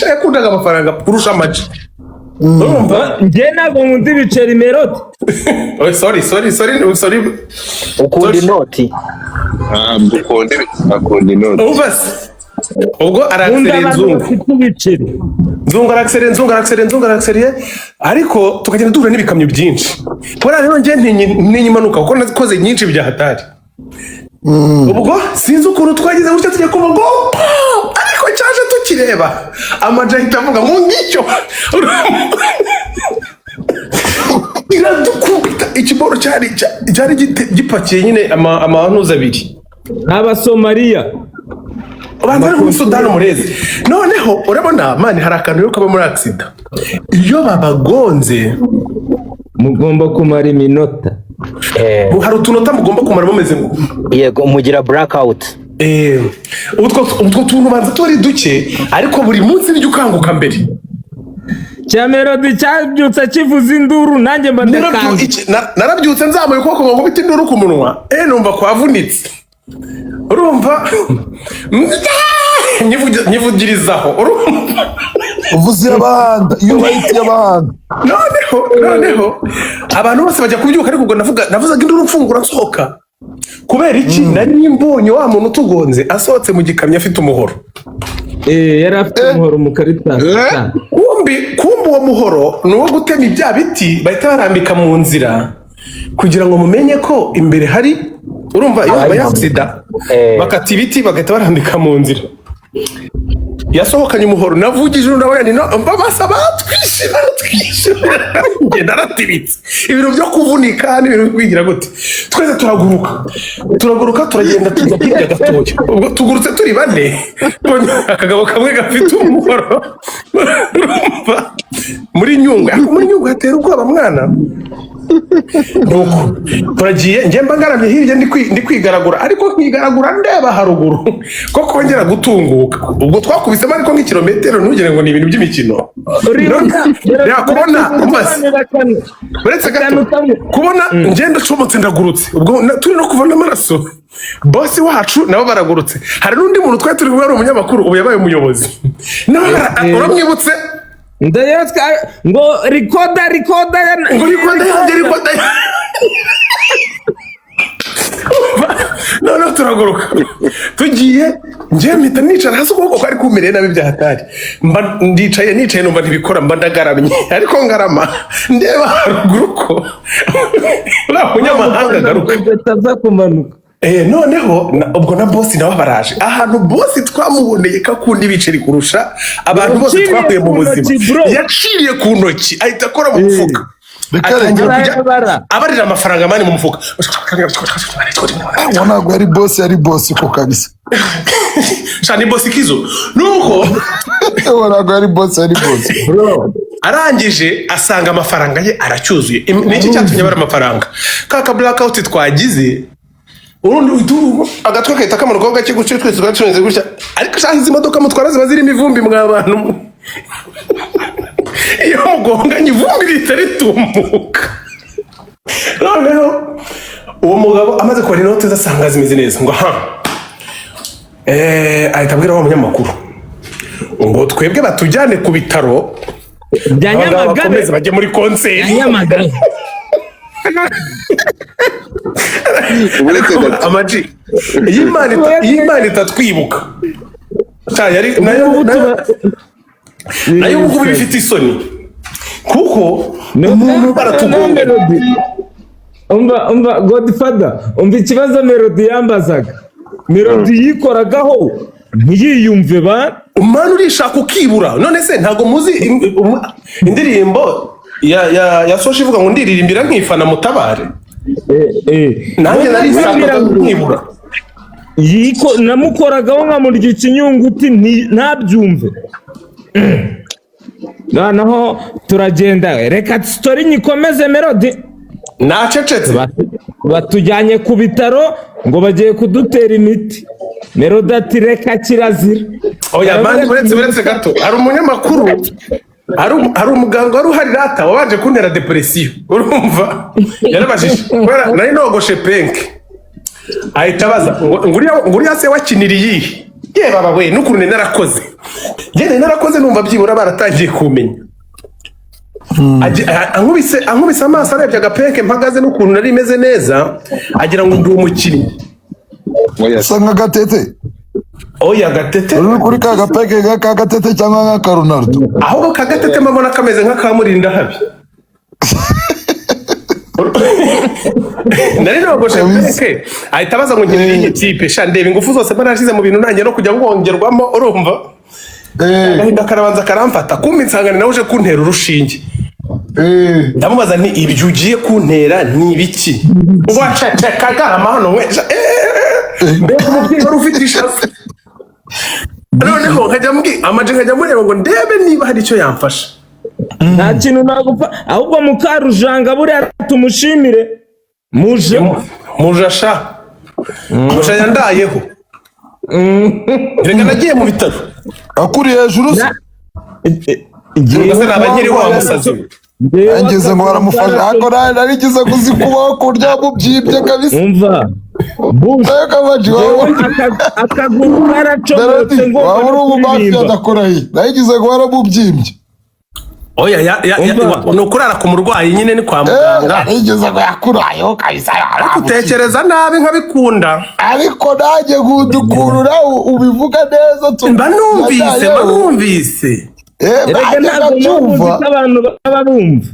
yakundaga amafaranga kurusha amaji. Njye ntabwo nkunda ibiceri Melody. Sorry. Ukunda inoti? Akunda inoti. ubwo araksere nzungu araksere ariko tukagenda duhura n'ibikamyo byinshi. Pora rero nje ntinyimanuka kuko nakoze nyinshi bya hatari. Ubwo sinzi ukuntu twagize gutya tujya kuva ngo ariko cyaje tukireba amaja ahita avuga ngo ngicyo iradukubita ikiboro cyari gipakiye nyine amantuza abiri Abasomaliya abantu bari mu Sudani murezi. Noneho urabona mani hari akantu yo kaba muri accident iyo babagonze mugomba kumara iminota. Hari utunota mugomba kumara mumeze ngo yego mugira blackout. Utwo tuntu banza turi duke ariko buri munsi nijye ukanguka mbere. Cya Melody cyabyutse kivuza induru nanjye mba ndakanga. Narabyutse nzamuye ukuboko ngo nkubite induru ku munwa numva kwavunitse. Urumva nyivugirizaho urumva uvuzira abahanda iyo bayitiye abahanda. Noneho abantu bose bajya kubyuka ariko ubwo navuzaga induru mfungura nsohoka kubera iki nari mbonye wa muntu utugonze asohotse mu gikamyo afite umuhoro. Yari afite umuhoro mu karita. Kumbi uwo muhoro ni uwo gutema ibya biti bahita barambika mu nzira kugira ngo mumenye ko imbere hari urumva iyo habaye accident bakata ibiti bagahita barambika mu nzira. Yasohokanye umuhoro navugije urabona no mbabasa batwishe ngenda ratibitse ibintu byo kuvunika n'ibintu kwigira gute twese turaguruka turagenda tujya hirya gatoya. Ubwo tugurutse turi bane akagabo kamwe gafite umuhoro muri nyungwe hatera ubwoba mwana. Nuko turagiye njye mba ngaramye hirya ndi kwigaragura ariko nkigaragura ndeba haruguru ko kongera gutunguka. Ubwo twakubisemo ariko nk'ikilometero ntugire ngo ni ibintu by'imikino. Kubona uretse gato kubona ngenda comotse ndagurutse ubwo turi no kuvana amaraso bosi wacu nabo baragurutse. Hari n'undi muntu twari turi kumwe ari umunyamakuru ubu yabaye umuyobozi uramwibutse ndayatska ngo recorda no turaguruka tugiye nje mpita nicara hasi ukuboko kwari kumereye nabi bya hatari mba nicaye numva ntibikora mba ndagaramye ariko ngarama ndeba haruguru ko uriya munyamahanga agaruka ataza kumanuka. Noneho ubwo na bosi nawe baraje ahantu bosi twamuboneye kakunda ibiceri kurusha abantu bose twakuye mu buzima. Yaciriye ku ntoki ahita akora mu mufuka abarira amafaranga mani mu mufuka. Ntabwo ari bosi ko kabisa. Shani bosi kizo nuko ntabwo ari bosi bro. Arangije asanga amafaranga ye aracyuzuye. Niki cyatumye bara amafaranga kaka blackout twagize urundi agatwe kahita kamanuka gake guce twese twatunze gutya ariko shahi izi modoka mutwara ziba zirimo ivumbi mwa bantu iyo mugonganye ivumbi ritaritumbuka. Noneho uwo mugabo amaze kubara inote zasanga zimeze neza ngo ahita abwira wa munyamakuru ngo twebwe batujyane ku bitaro bya Nyamagabe bajye muri konseri ya Nyamagabe. Amaji y'Imana itatwibuka yari nayo ubu bifite isoni kuko umuntu baratugomba. Umva Godfather ikibazo Melody yambazaga Melody yikoragaho ntiyiyumve ba umwana urishaka ukibura. None se ntago muzi indirimbo ya Soshi ivuga ngo ndiririmbira nkifana mutabare. Nanjye nari saka nkibura namukoragaho nkamurya ikinyunguti ntabyumve. Noneho turagenda reka story nyikomeze Melody nacecetse batujyanye ku bitaro ngo bagiye kudutera imiti. Melody ati reka kirazira. Oya bandi uretse gato hari umunyamakuru hari umuganga wari uhari rata wabanje kuntera depression urumva yarabajije nari nogoshe penke ahita abaza nguriya se wakinira iyi ye baba we n'ukuntu narakoze Njye narakoze numva byibura baratangiye kumenya. Ankubise amaso arebye agapeke mpagaze n'ukuntu nari imeze neza agira ngo ndi umukinnyi. Usa nka Gatete. Oya Gatete. Uri kuri ka gapeke ka Gatete cyangwa nka ka Ronaldo? Aho ka Gatete mbona kameze nka Kamurinda habi. Nari nogoshe peke ahita abaza ngo nkeneye iyi tipe sha ndebe ingufu zose barashize mu bintu nanjye no kujya ngongerwamo urumva. Gahinda karabanza karamfata kumbe insangane nawe uje kuntera urushinge. Ndamubaza nti ibyo ugiye kuntera ni ibiki? Ngo acecekaga amahano mweja mbega umubyeyi wari ufite ishavu. Noneho nkajya mureba ngo ndebe niba hari icyo yamfasha. Nta kintu nagupfa ahubwo Mukarujanga buriya tumushimire mujasha yandayeho. Reka nagiye mu bitaro akuri hejuru se ngeze nabanyiri wa musazi ngeze ngo baramufasha ako narigize kuzikubaho kurya mubyibye kabisa. Umva akaguru karacomotse ngo wabura umumafia adakora iyi narigize ngo baramubyimbye. Oya nukurara ku murwayi nyine ni kwa muganga. Nigeze ngo yakurayeho kabisa. Ariko utekereza nabi nkabikunda. Ariko nanjye gudukurura ubivuga neza mba numvise. Reka ntabwo muzi abantu barumva.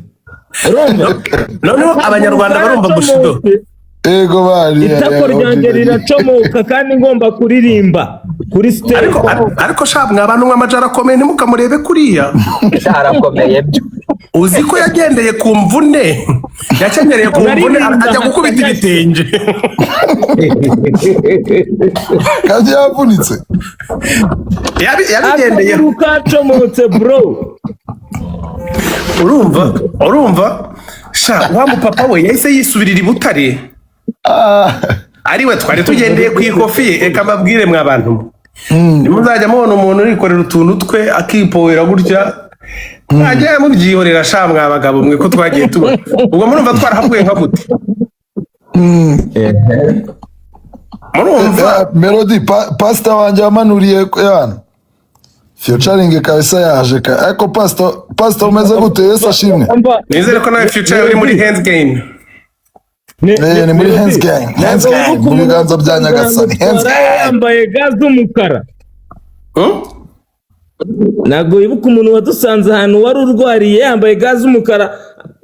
Noneho abanyarwanda barumva Bushido. Ego bari. Itako ryanjye riracomoka kandi ngomba kuririmba kuri stage. Ariko shabwe abantu nk'amajara akomeye ntimukamurebe kuriya. Arakomeye byo. Uzi ko yagendeye ku mvune. Yakenyereye ku mvune ajya gukubita ibitenge. Kandi yavunitse. Yabigendeye. Ukacomotse bro. Urumva? Sha wa mupapa we yahise yisubirira i Butare. Ariwe twari tugendeye ku ikofi reka mbabwire mwa bantu. Nimuzajya mubona umuntu urikorera utuntu twe akipoera gutya. Ntajya mubyihorera sha mwa bagabo mwe ko twagiye tuba. Ubwo murumva twarahavuye nka gute. Murumva Melody pastor wanje yamanuriye yana. Featuring kabisa yaje ka. Ariko pastor umeze gute Yesu ashimwe. Nizere ko nawe future uri muri hands game. Ni muri hands game. Hands game mu biganza bya Nyagasani. Hands game. Yambaye gaze z'umukara. Nago ibuka umuntu wadusanze ahantu wari urwariye yambaye gaze z'umukara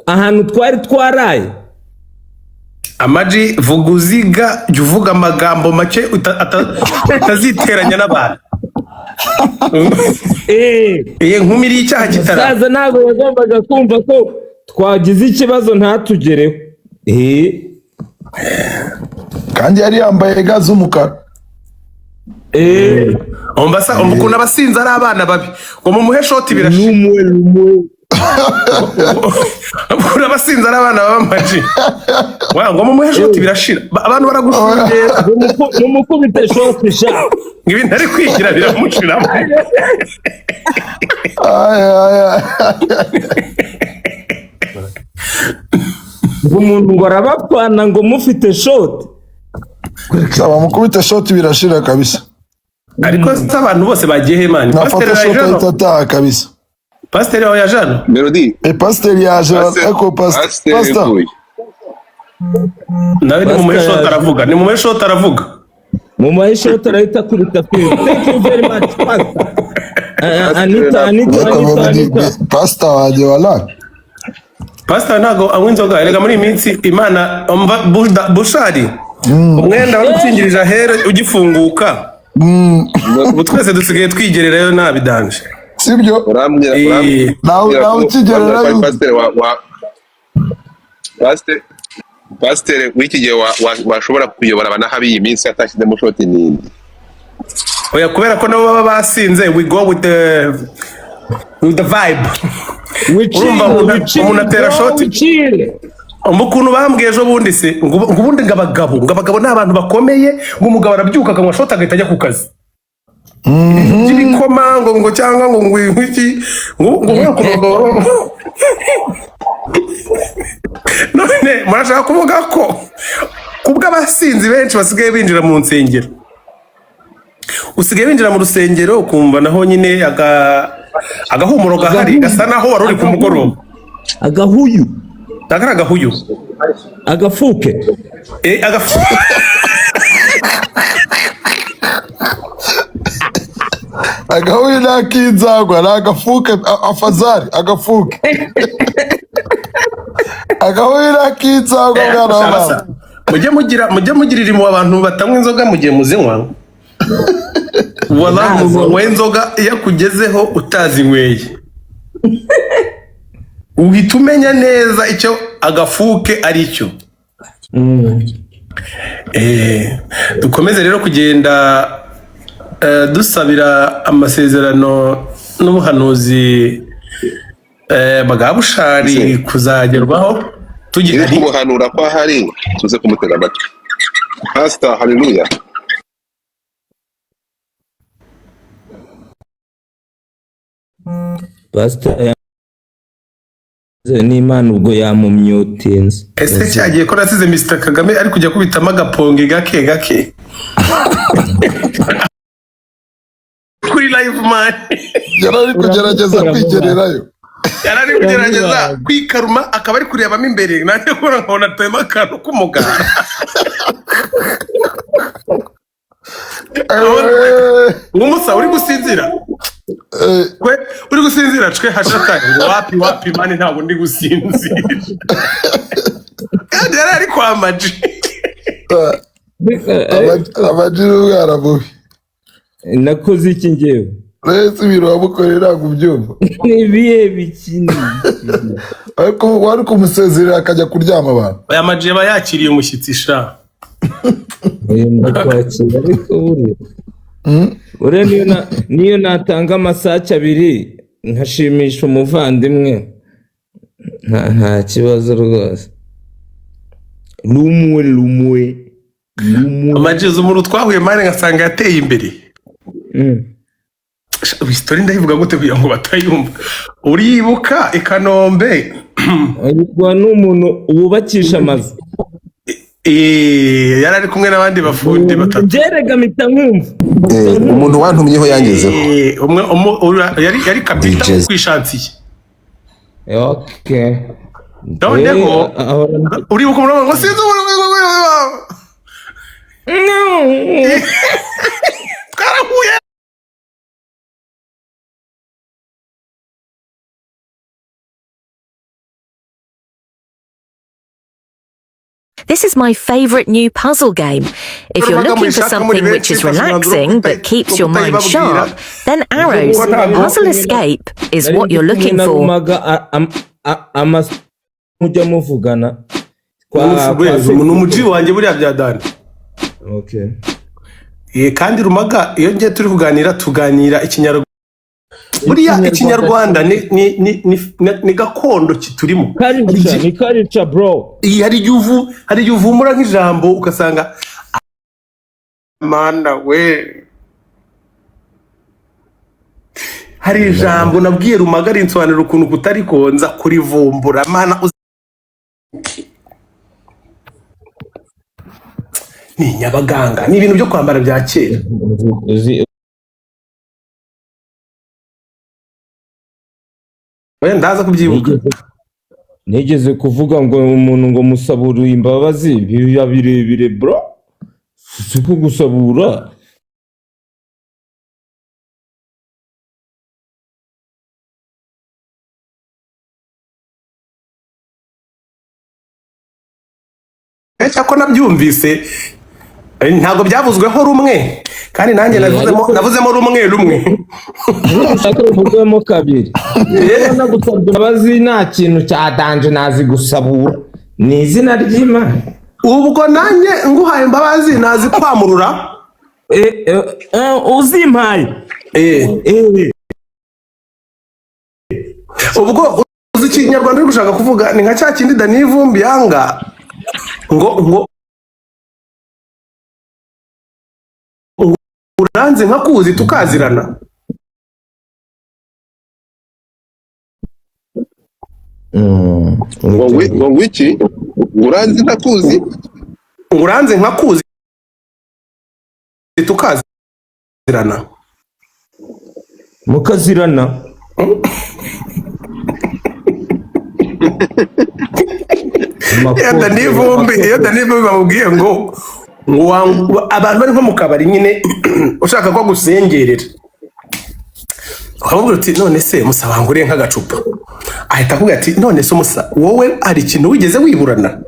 ahantu twari twaraye. Amaji vuguziga jya uvuga amagambo make utaziteranya n'abantu. Nkumiriye icyaha kitara. Saza ntabwo bagombaga kumva ko twagize ikibazo ntatugereho. Kandi yari yambaye gaze z'umukara. Umbasa ukuntu abasinzi ari abana babi ngo mumuhe shoti birashira. Ukuntu abasinzi ari abana b'amaji ngo mumuhe shoti birashira. Abantu baragushungera mumukubite shoti sha. Ibi ntari kwigira biramushiramo. Umuntu ngo arabapana ngo mufite shoti. Saba mukubite shoti birashira kabisa. Ariko abantu bose bagiye hemani. Pastor yaje kabisa. Pastor yaje hano. Melody. Pastor yaje ariko pastor. Nawe ni mu shoti aravuga. Ni mu shoti aravuga. Mu shoti arahita kubita film. Thank you very much pastor. Anita. Pastor waje wala. Pastor ntago anywa inzoga. Erega muri iminsi Imana Bushari. Umwenda warutsingirije ahere ugifunguka. Ubu twese dusigaye twigererayo nabidanje. Sibyo? Urambwira. Nawe ukigererayo. Pastor w'iki gihe washobora kuyobora abanahabi iyi minsi atashyizemo shoti nini. Oya kubera ko nabo baba basinze we go with the vibe. Umuntu atera shoti. Umuntu bambwiye ejo bundi se ngubundi ngabagabo n'abantu bakomeye ngo umugabo arabyuka akanywa shoti agahita ajya ku kazi. Ibikoma ngo cyangwa ngo iki ngo none murashaka kuvuga ko kubwo abasinzi benshi basigaye binjira mu nsengero usigaye winjira mu rusengero ukumva naho nyine agahumuro gahari gasa naho wari uri ku mugoroba. Agahuyu. Agara agahuyu. Agafuke. Agafuke. Agahuyu n'akinzagwa n'agafuke afazari agafuke. Agahuyu n'akinzagwa mwana w'abana. Mujye mugira irimo abantu batanywa inzoga mu gihe muzinywa. Wala munywa inzoga yakugezeho utazinyweye. Uhita umenya neza icyo agafuke ari cyo. Dukomeze rero kugenda dusabira amasezerano n'ubuhanuzi bwa Bushari kuzagerwaho tugira kubuhanura ko hari tuze kumutega amatwi. Pastor, haleluya. Pastor n'Imana ubwo yamumyutinze. Ese cyagiye ko nasize Mr Kagame ari kujya kubitamo agaponge gake kuri live man. Yarari kugerageza kwigererayo. Yarari kugerageza kwikaruma akaba ari kurebamo imbere nanjye ko nkabona tema akantu k'umugara. Umusa uri gusinzira. Uri gusinzira cwe hashaka wapi mani ntabwo ndi gusinzira. Kandi yarari kwa Maji. Abajiru yarabubi. Nakoze iki ngewe? Rese ibiro wamukorera kubyumva. Nibiye bikini. Ariko wari kumusezerera akajya kuryama abantu. Aya Maji yaba yakiriye umushyitsi sha. Ndakwakira ariko ure niyo natanga amasaha abiri nkashimisha umuvandimwe nta kibazo rwose. Lumwe Amajezo umuntu twahuye mane ngasanga yateye imbere. Story ndayivuga gute kugira ngo batayumva. Uribuka i Kanombe ariko n'umuntu ubakisha amazu. Yari ari kumwe n'abandi bafundi batatu. Jerega mita nkumva. Umuntu wantumyeho yangezeho. Yari kapita kwishansiye. Okay. Ndaboneko uribuka umuntu ngo sinzi karahuye. This is my favorite new puzzle game. If you're looking for something which is relaxing but keeps your mind sharp, then Arrow's Puzzle Escape is what you're looking for. Mujya muvugana umuji wanjye buriya bya Dani. Okay. Kandi Rumaga iyo ngiye turi kuganira tuganira ikinyarwanda. Buriya ikinyarwanda ni gakondo kiturimo. Ni culture bro. Hari uvumura nk'ijambo ukasanga mana we. Hari ijambo nabwiye Rumaga rinsobanurira ukuntu kutari konza kurivumbura mana. Ni Nyabaganga ni ibintu byo kwambara bya kera. Ndaza kubyibuka. Nigeze kuvuga ngo umuntu ngo musabura imbabazi biba birebire bro. Suko gusabura. Cyako nabyumvise ntago byavuzweho rumwe kandi nanjye navuzemo rumwe. Ushaka kuvugamo kabiri. Ubona gusabura imbabazi nta kintu cya danje nazi gusabura. Ni izina ry'Imana. Ubwo nanjye nguhaye imbabazi nazi kwamurura. Uzimpaye. Ubwo uzi ikinyarwanda uri gushaka kuvuga ni nka cya kindi Dani Vumbi yanga ngo uranze nkakuzi tukazirana. Ngo wiki uranze ntakuzi uranze nkakuzi tukazirana. mukazirana iyo Danivumbi bamubwiye ngo abantu bari nko mu kabari nyine ushaka ko gusengerera ukamubwira uti none se musa wanguriye nk'agacupa, ahita akubwira ati none se musa wowe hari ikintu wigeze wiburana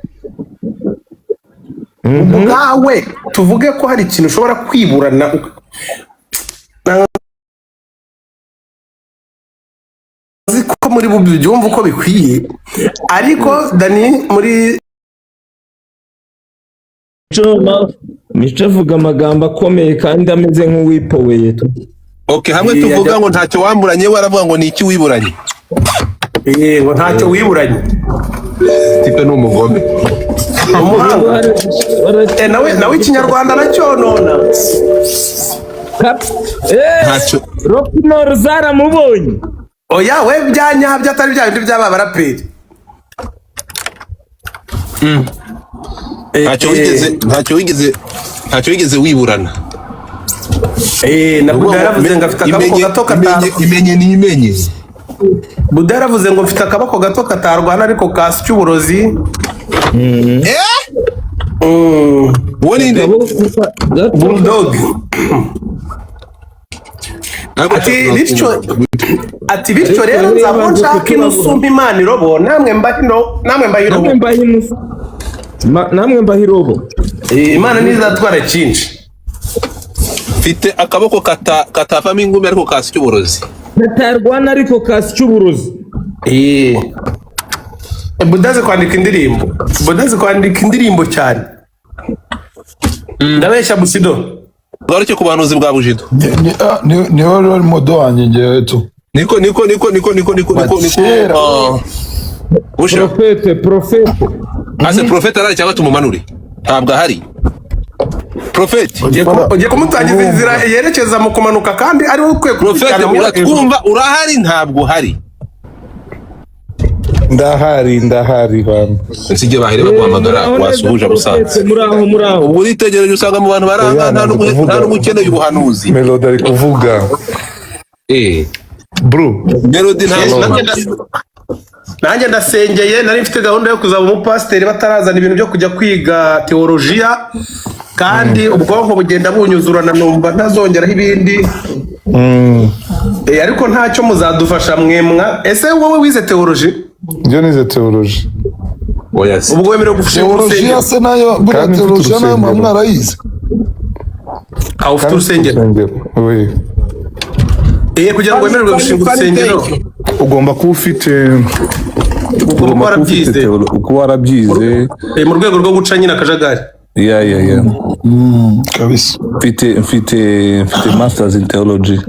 ubwawe, tuvuge ko hari ikintu ushobora kwiburana ko muri byumva uko bikwiye, ariko Dani muri Mico avuga amagambo akomeye kandi ameze nk'uwipoweye. Okay, hamwe tuvuga ngo ntacyo wamburanye, we aravuga ngo ni iki wiburanye. ngo ntacyo wiburanye. Tipe ni umugome. nawe ikinyarwanda aracyonona. Ntacyo. Rocknor zaramubonye. Oya we byanyabyo atari bya bindi by'aba baraperi. Ntacyo wigeze wiburana. Na Buda yaravuze ngo afite akaboko gato imenye. Buda yaravuze ngo mfite akaboko gato katarwana ariko kasi cy'uburozi. Uwo ni nde? Bulldog. Ati bityo rero nzabona nshaka inusumba Imana irobo, namwe mbahirobo. Imana ntizatwara cyinshi. Mfite akaboko katavamo ingumi ariko kasi cy'uburozi. Katarwana ariko kasi cy'uburozi. Budaze kwandika indirimbo cyane. Ndabeshya Busido. Garuke ku banuzi bwa Bujido. Ni wari modo wanjye ngewe tu. Niko. Profete. Ase profete arari cyangwa tumumanure? Ntabwo ahari. Profete. Ugiye kumutangiza inzira yerekeza mu kumanuka kandi ari wowe ukwiye Profete uratwumva urahari ntabwo hari. Ndahari bana. Nsije bahire baguhamagara wasuhuje abusanze. Muraho. Ubu uritegereje usanga mu bantu baranga nta n'umukeneye ubuhanuzi. Melody ari kuvuga. Bro. Melody nanjye ndasengeye, nari mfite gahunda yo kuzaba umupasiteri batarazana ibintu byo kujya kwiga teolojiya, kandi ubwonko bugenda bunyuzurana numva ntazongeraho ibindi. Ariko ntacyo muzadufasha mwemwa. Ese wowe wize teoloji? Njye nize teoloji. Ubwo wemerewe gufasha teolojiya se nayo, buriya teolojiya nayo mwarayize? Aho ufite urusengero? Kugira ngo wemererwe gushinga urusengero ugomba kuba ufite warabyize mu rwego rwo guca nyine akajagari. Kabisa. Mfite masters in theology.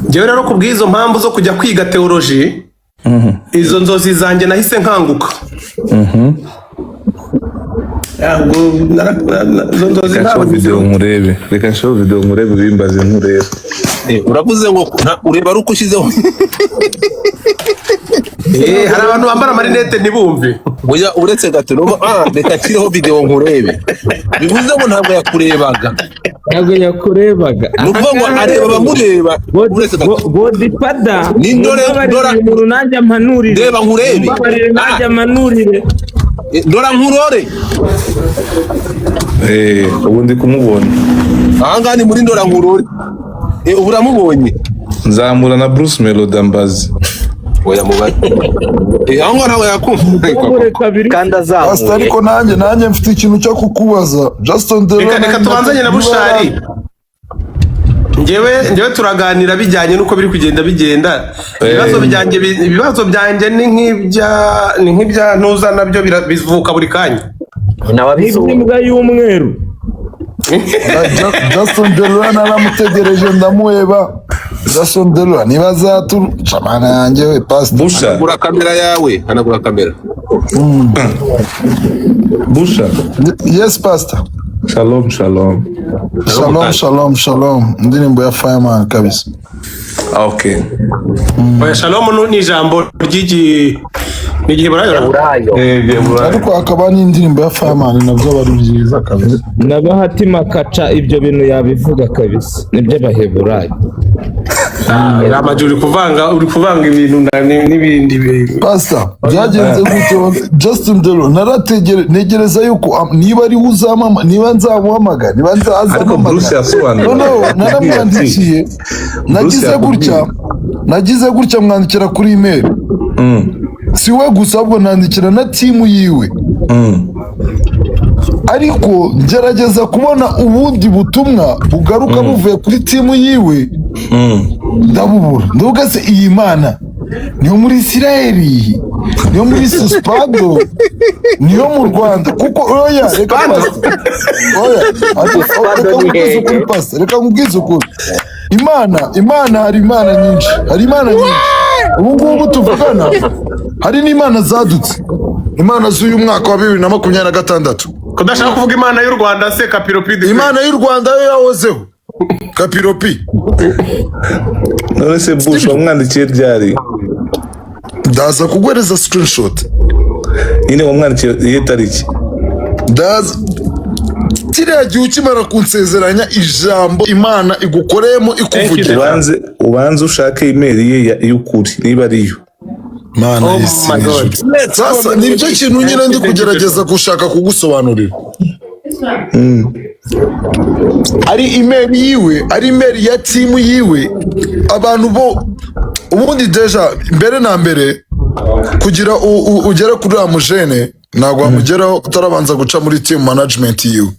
Njyewe rero ku bw'izo mpamvu zo kujya kwiga teoloji, izo nzozi zanjye nahise nkanguka. Reka nshow video nkurebe bimbaze nkurebe. Uravuze ngo ureba ruko ushizeho. Hari abantu bambara marinete ntibumve. Oya uretse gato reka kiriho video nkurebe. Bivuze ngo ntabwo yakurebaga. Nuvuga ngo areba bamureba. Uretse gato. Godfather. Ni ndora nanjye ampanurire. Reba nkurebe. Nanjye ampanurire. Ndora nkurore. Ubundi kumubona. Aha ni muri ndora nkurore. Ubu uramubonye. Nzamura na Bruce Melody ambazi. Oya mubari. Aho ntawe yakumva. Kandi azamuye. Ariko nanjye mfite ikintu cyo kukubaza. Justin Delon. Reka tubanzanye na Bushari. Njyewe turaganira bijyanye nuko biri kugenda bigenda. Ibibazo byanjye ni nk'ibya ntuza nabyo bivuka buri kanya. Imbwa y'umweru. Justin Delon aramutegereje ndamuheba. Justin Delon nibaza chamana yanjye we pastor. Busha hanagura kamera yawe, hanagura kamera. Busha. Yes pastor. Shalom. Ndirimbo ya Fireman kabisa. Okay. Shalom ni ijambo igiheburayo ariko hakaba n'indirimbo ya Fireman nabwo bari byiza kabisa. Nabahatima kaca ibyo bintu yabivuga kabisa nibyo baheburayo. Ramaje uri kuvanga ibintu n'ibindi bintu. Pastor byagenze gutyo Justin Delo narategereza yuko niba ari uzamama niba nzamuhamagara niba ariko Bruce yasobanura naramwandikiye nagize gutya mwandikira kuri email si we gusa ahubwo nandikira na timu yiwe ariko ngerageza kubona ubundi butumwa bugaruka buvuye kuri timu yiwe ndabubura ndavuga se iyi Mana niyo muri Isiraheli niyo muri Suspado niyo mu Rwanda kuko oya reka reka nkubwize ukuri Imana hari Imana nyinshi ubu ngubu tuvugana hari n'Imana zadutse Imana z'uyu mwaka wa 2026 kudashaka kuvuga Imana y'u Rwanda se Kapiropi Imana y'u Rwanda yo yahozeho Kapiropi none se Bush wamwandikiye ryari ndaza kugwereza screenshot nyine wamwandikiye iyo tariki ndaza kiriya gihe ukimara kunsezeranya ijambo Imana igukoreyemo ikuvugira ubanze ushake email ye y'ukuri niba ariyo Mana y'isi sasa nibyo kintu nyine ndi kugerageza gushaka kugusobanurira ari email yiwe ari email ya timu yiwe abantu bo ubundi deja mbere na mbere kugira ugere kuri ya mujene ntabwo wamugeraho utarabanza guca muri team management yiwe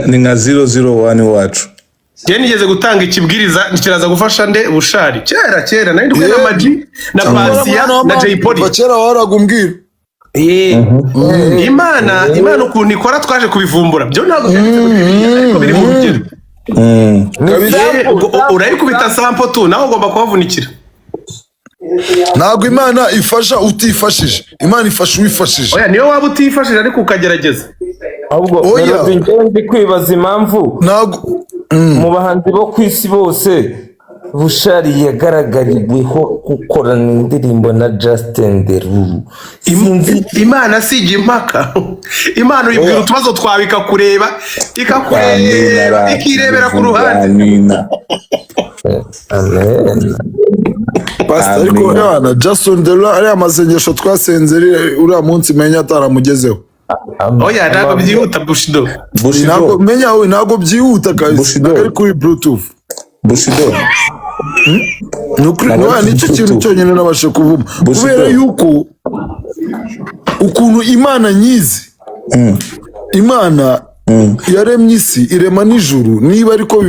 ni nka 001 wacu nigeze gutanga ikibwiriza kiraza gufasha nde Bushari kera nari ndi na Maji na Pasiya na Jay Polly kera waragumbwira Imana ukuntu ikora twaje kubivumbura byo ntabwo ariko biri mu rugero urayikubita sample tu naho ugomba kubavunikira ntabwo Imana ifasha utifashije Imana ifasha uwifashije oya niyo waba utifashije ariko ukagerageza ahubwo ndi kwibaza impamvu ntabwo mu bahanzi bo ku isi bose Bushari yagaragariweho gukorana indirimbo na Justin Derulo. Imana sijya impaka Imana uyibwira utubazo twawe ikakureba ikirebera ku ruhande. Amen. Pastor ariko yana Justin Derulo ari amasengesho twasenze uriya munsi menya ataramugezeho. Oya ntabwo byihuta Bushido ntabwo menya we ntabwo byihuta guys ari kuri Bluetooth Bushido nicyo kintu cyonyine nabashe kuvuga kubera yuko ukuntu Imana nyizi Imana yaremye isi irema n'ijuru niba ariko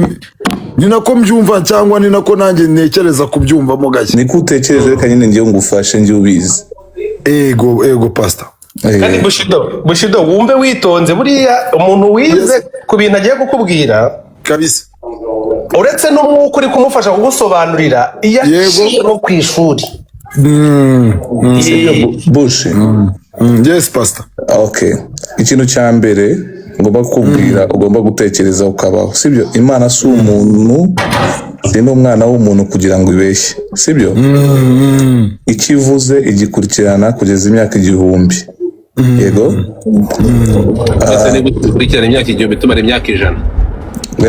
ni nako mbyumva cyangwa ni nako nanjye ntekereza kubyumvamo gake niko utekereza reka nyine ngiye ngufashe ngiye ubizi ego pastor kandi Bushido wumve witonze buriya umuntu wize ku bintu agiye kukubwira kabisa uretse n'umwuka uri kumufasha kugusobanurira iyo aciye no ku ishuri Bush yes pastor okay ikintu cya mbere ngomba kukubwira ugomba gutekereza ukabaho sibyo Imana si umuntu ni n'umwana w'umuntu kugira ngo ibeshye sibyo ikivuze igikurikirana kugeza imyaka 1000 yego ese ni gukurikirana imyaka 1000 tumara imyaka 100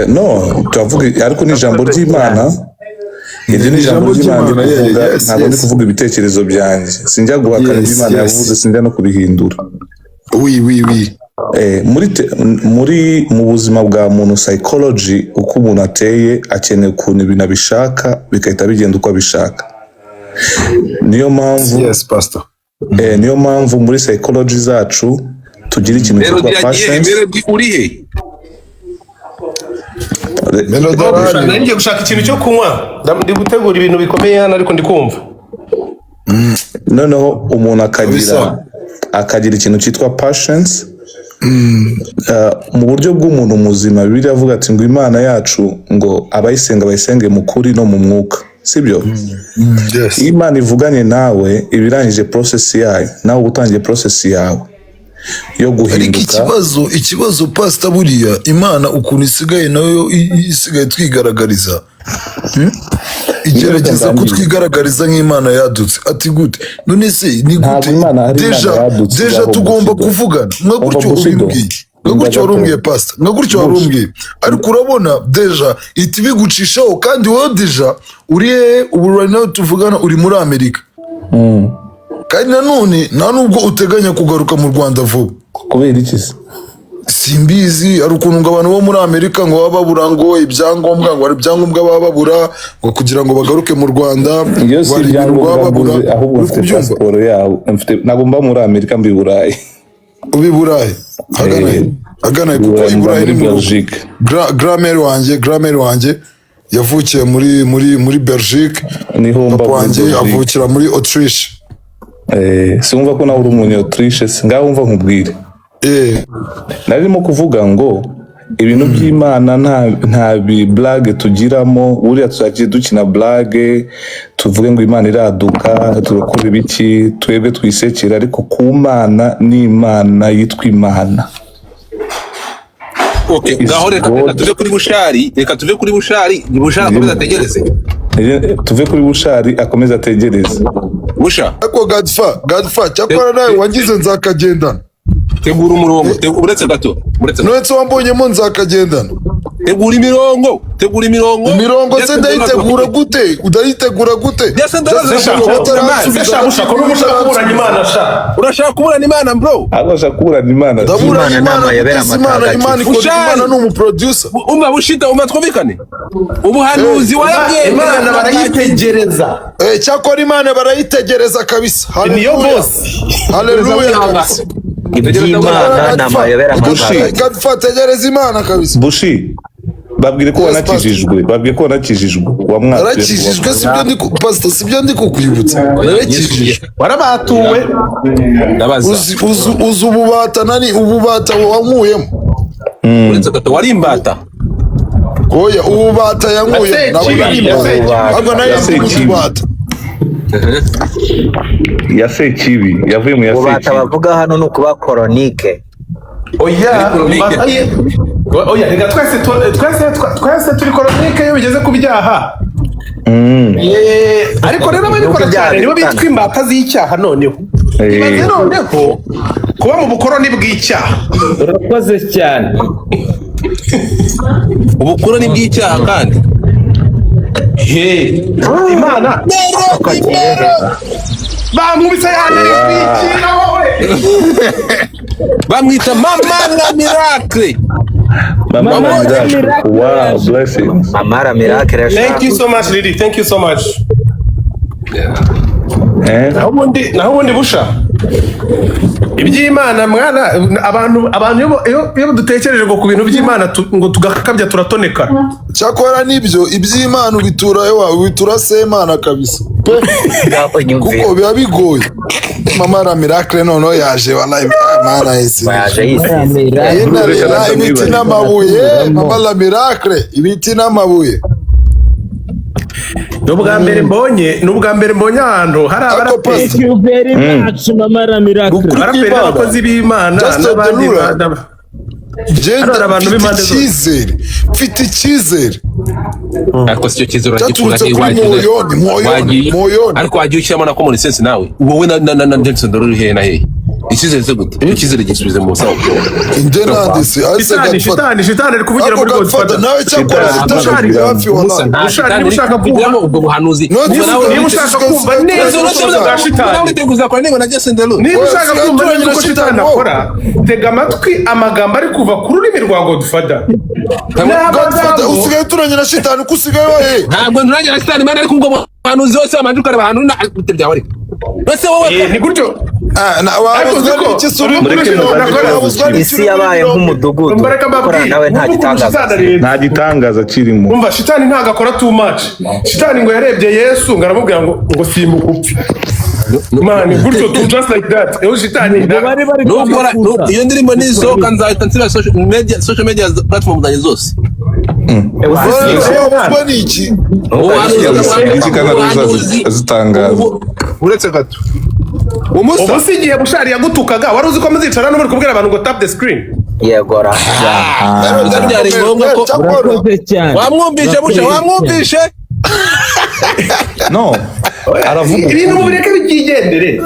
no tuvuga ariko ni ijambo ry'Imana iryo ni ijambo ry'Imana ntabwo ndi kuvuga ibitekerezo byanjye sinjya guhakana iby'Imana yavuze sinjya no kubihindura oui muri mu buzima bwa muntu psychology uko umuntu ateye akeneye ukuntu ibintu abishaka bigahita bigenda uko abishaka niyo mpamvu niyo mpamvu muri psychology zacu tugira ikintu cyitwa passion urihe ngiye gushaka ikintu cyo kunywa ndi gutegura ibintu bikomeye hano ariko ndi kumva noneho umuntu akagira ikintu cyitwa passions mu buryo bw'umuntu muzima Bibiliya avuga ati ngo Imana yacu ngo abayisenga bayisenge mu kuri no mu mwuka sibyo Imana ivuganye nawe ibirangije process yayo nawe utangiye process yawe yo guhinduka ikibazo pastor buriya Imana ukuntu isigaye nayo isigaye twigaragariza igerageza kutwigaragariza nk'Imana yadutse. Ati gute none se ni gute deja tugomba kuvugana nka gutyo ubimbwiye, nka gutyo warumbwiye pastor, nka gutyo warumbwiye, ariko urabona deja iti bigucishaho kandi wowe deja uri ubu right now tuvugana uri muri Amerika, kandi nanone nta nubwo uteganya kugaruka mu Rwanda vuba. Kubera iki se? Simbizi, hari ukuntu ngo abantu bo muri Amerika ngo baba babura ngo ibyangombwa, ngo hari ibyangombwa baba babura ngo kugira ngo bagaruke mu Rwanda, ngo hari ibintu baba babura, ahubwo mfite pasiporo yawo, ntabwo mba muri Amerika, mbi Burayi. Ubi Burayi agana kuko i Burayi ni Belgique. Grammaire wanjye yavukiye muri Belgique, papa wanjye avukira muri Autriche. Sinumva ko nawe uri umunye Autriche, ngaho umva nkubwire. Narimo kuvuga ngo ibintu by'Imana nta blague tugiramo, buriya tuzagiye dukina blague tuvuge ngo Imana iraduka turakora ibiki twebwe twisekera, ariko ku Mana ni Imana yitwa Imana. Okay, ngaho reka tuve kuri Bushari, akomeza ategereze. Tuve kuri Bushari akomeza ategereze. Busha ako Godfa cyakora nawe wangize nzakagendana. Tegura umurongo, uretse gato, Nonese wambonyemo nzakagendana. Tegura imirongo se ndayitegura gute? Udayitegura gute? Urashaka kuburana Imana bro? Urashaka kuburana Imana. Imana namayobera amataka. Imana ni umuproducer. Bushita twumvikane. Ubuhanuzi warabwiye Imana barayitegereza. Cyakora Imana barayitegereza kabisa. Niyo boss. Haleluya. Imana namayobera amataka. Tegereza Imana kabisa. Bushi babwire ko wanakijijwe, warakijijwe, sibyo ndi kukwibutsa. Warakijijwe, warabatuwe, uzi ububata wankuyemo. Uretse gato wari imbata. Oya, ububata yankuyemo ntabwo ari imbata, ahubwo nayo ububata ya Sekibi, yavuye mu ya Sekibi. Ububata bavuga hano ni ukuba koronike. Oya, reka twese turi koronike iyo bigeze ku byaha. Ariko rero ababikora cyane nibo bitwa imbata z'icyaha. Noneho ibaze noneho kuba mu bukoroni bw'icyaha. Urakoze cyane. Ubukoroni bw'icyaha kandi Imana bamwise yanarikira wowe. Bamwita Mama la Miracle. Mama Miracle. Wow, blessings. Mama la Miracle. Thank you so much, Lily. Thank you so much. Naho ubundi Busha, iby'Imana mwana, abantu iyo dutekereje ngo ku bintu by'Imana ngo tugakabya turatoneka. Cyakora nibyo iby'Imana bitura Semana kabisa. Kuko biba bigoye. Mama la Miracle noneho yaje wallahi Imana yesi. Ibiti n'amabuye, Mama la Miracle, ibiti n'amabuye. N'ubwa mbere mbonye ahantu hari abaraperi. Mama la Miracle. Abaraperi n'abakozi b'Imana n'abandi abantu b'Imana mfite icyizere. Ariko sicyo cyizere uragikura ntiwagiye. Ariko wagiye ushyiramo na common sense nawe. Wowe na Nelson Dorori he na he. Icyizere se gute? Icyizere gisubize mu sawa. Indenandisi shitani ari kuvugira muri Godfather. Nawe cyakora hafi wallahi. Ushaka kumva ubwo buhanuzi. Niba ushaka kumva neza urusobanuro shitani. Nawe teguza kwa niba na Jason Derulo. Niba ushaka kumva neza uko shitani akora, tega amatwi amagambo ari kuva ku rurimi rwa Godfather. Usigaye turanye na shitani kusigaye wahe. Ntabwo nturanye na shitani mana ariko ubwo buhanuzi hose amanjuka abahantu na byawe. Bose wowe ni gutyo. Isi yabaye nk'umudugudu. Nawe nta gitangaza kirimo. Umva shitani ntago akora too much. Shitani ngo yarebye Yesu ngo aramubwira ngo simbuka upfe. Man, gutyo too just like that. Eho shitani iyo ndirimbo nizoka nzahita nsira social media platform zanjye zose. Zitangaza uretse gato. Ubu si igihe Bushari yagutukaga wari uzi ko muzicara no muri kubwira abantu ngo tap the screen. Yegora. Byari ngombwa ko wamwumvishe Busha, wamwumvishe. no aravuga ibintu mubireke bikigendere.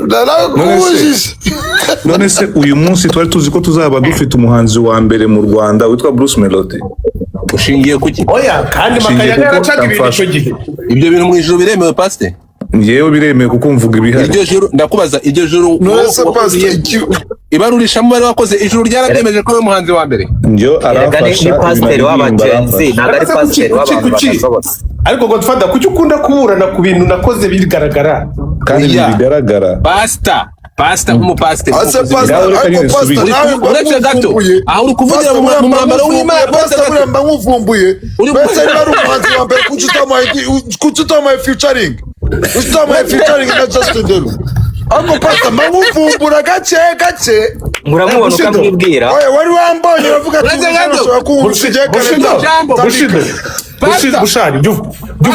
none se uyu munsi twari tuzi ko tuzaba dufite umuhanzi wa mbere mu Rwanda witwa Bruce Melody. Ushingiye kuki? Oya kandi Makayaga yaracaga ibintu icyo gihe. Ibyo bintu mu ijuru biremewe pastor? Ngewe biremewe kuko mvuga ibihari. Iryo juru ndakubaza, iryo juru ibarurisha mu bari wakoze ijuru ryarabyemeje ko umuhanzi wa mbere. Njyo arafasha ni pastor w'abagenzi nagari pastor w'abantu bashobotse. Ariko Godfather kuki ukunda kuburana ku bintu nakoze bigaragara kandi bigaragara Pastor nk'umupastor uretse gato aho uri kuvugira mu mwambaro w'Imana pastor mba nkuvumbuye pastor ari umuhanzi wa mbere kuki utamaye featuring na Justin Deru ariko pastor mba nkuvumbura gake muramubona ukamwibwira wari wambonye uravuga Bushari jya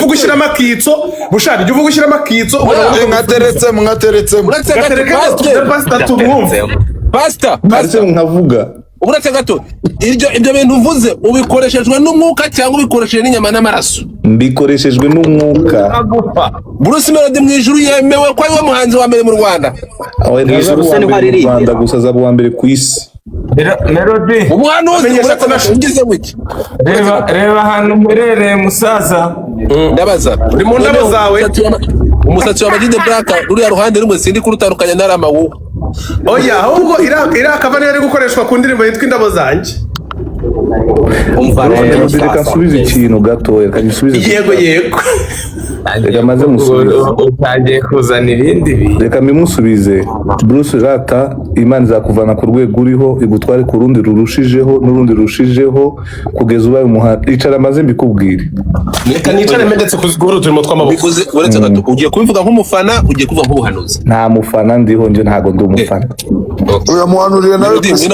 gushyiramo akitso Bushari jya gushyiramo akitso mwateretsemo pastor nkavuga uretse gato ibyo bintu uvuze ubikoreshejwe n'umwuka cyangwa ubikoresheje n'inyama n'amaraso? Mbikoreshejwe n'umwuka. Bruce Melody mu ijuru yemewe ko ari we muhanzi wa mbere mu Rwanda. Rwanda gusa azaba uwa mbere ku isi. Melody umuhanuzi ugize wiki reba ahantu mperereye musaza. Ndabaza uri mu ndabo zawe umusatsi wa Magide Black ruri ruhande rumwe sindi kurutandukanya n'aramawu. Oya ahubwo ira kavani yari gukoreshwa ku ndirimbo yitwa Indabo zanjye. Reka nsubize ikintu gato, reka nsubize. Yego reka maze musubize. Utangiye kuzana ibindi bintu. Reka mimusubize. Bruce Rata Imana izakuvana ku rwego uriho igutware ku rundi rurushijeho n'urundi rushijeho kugeza ubaye umuhanzi. Icara maze mbikubwire. Reka nicare mendetse kuzigura turimo tw'amaboko. Uretse gato ugiye kubivuga nk'umufana ugiye kuvuga nk'ubuhanuzi? Nta mufana ndiho nje ntago ndi umufana. Uya muhanuriye nawe Chris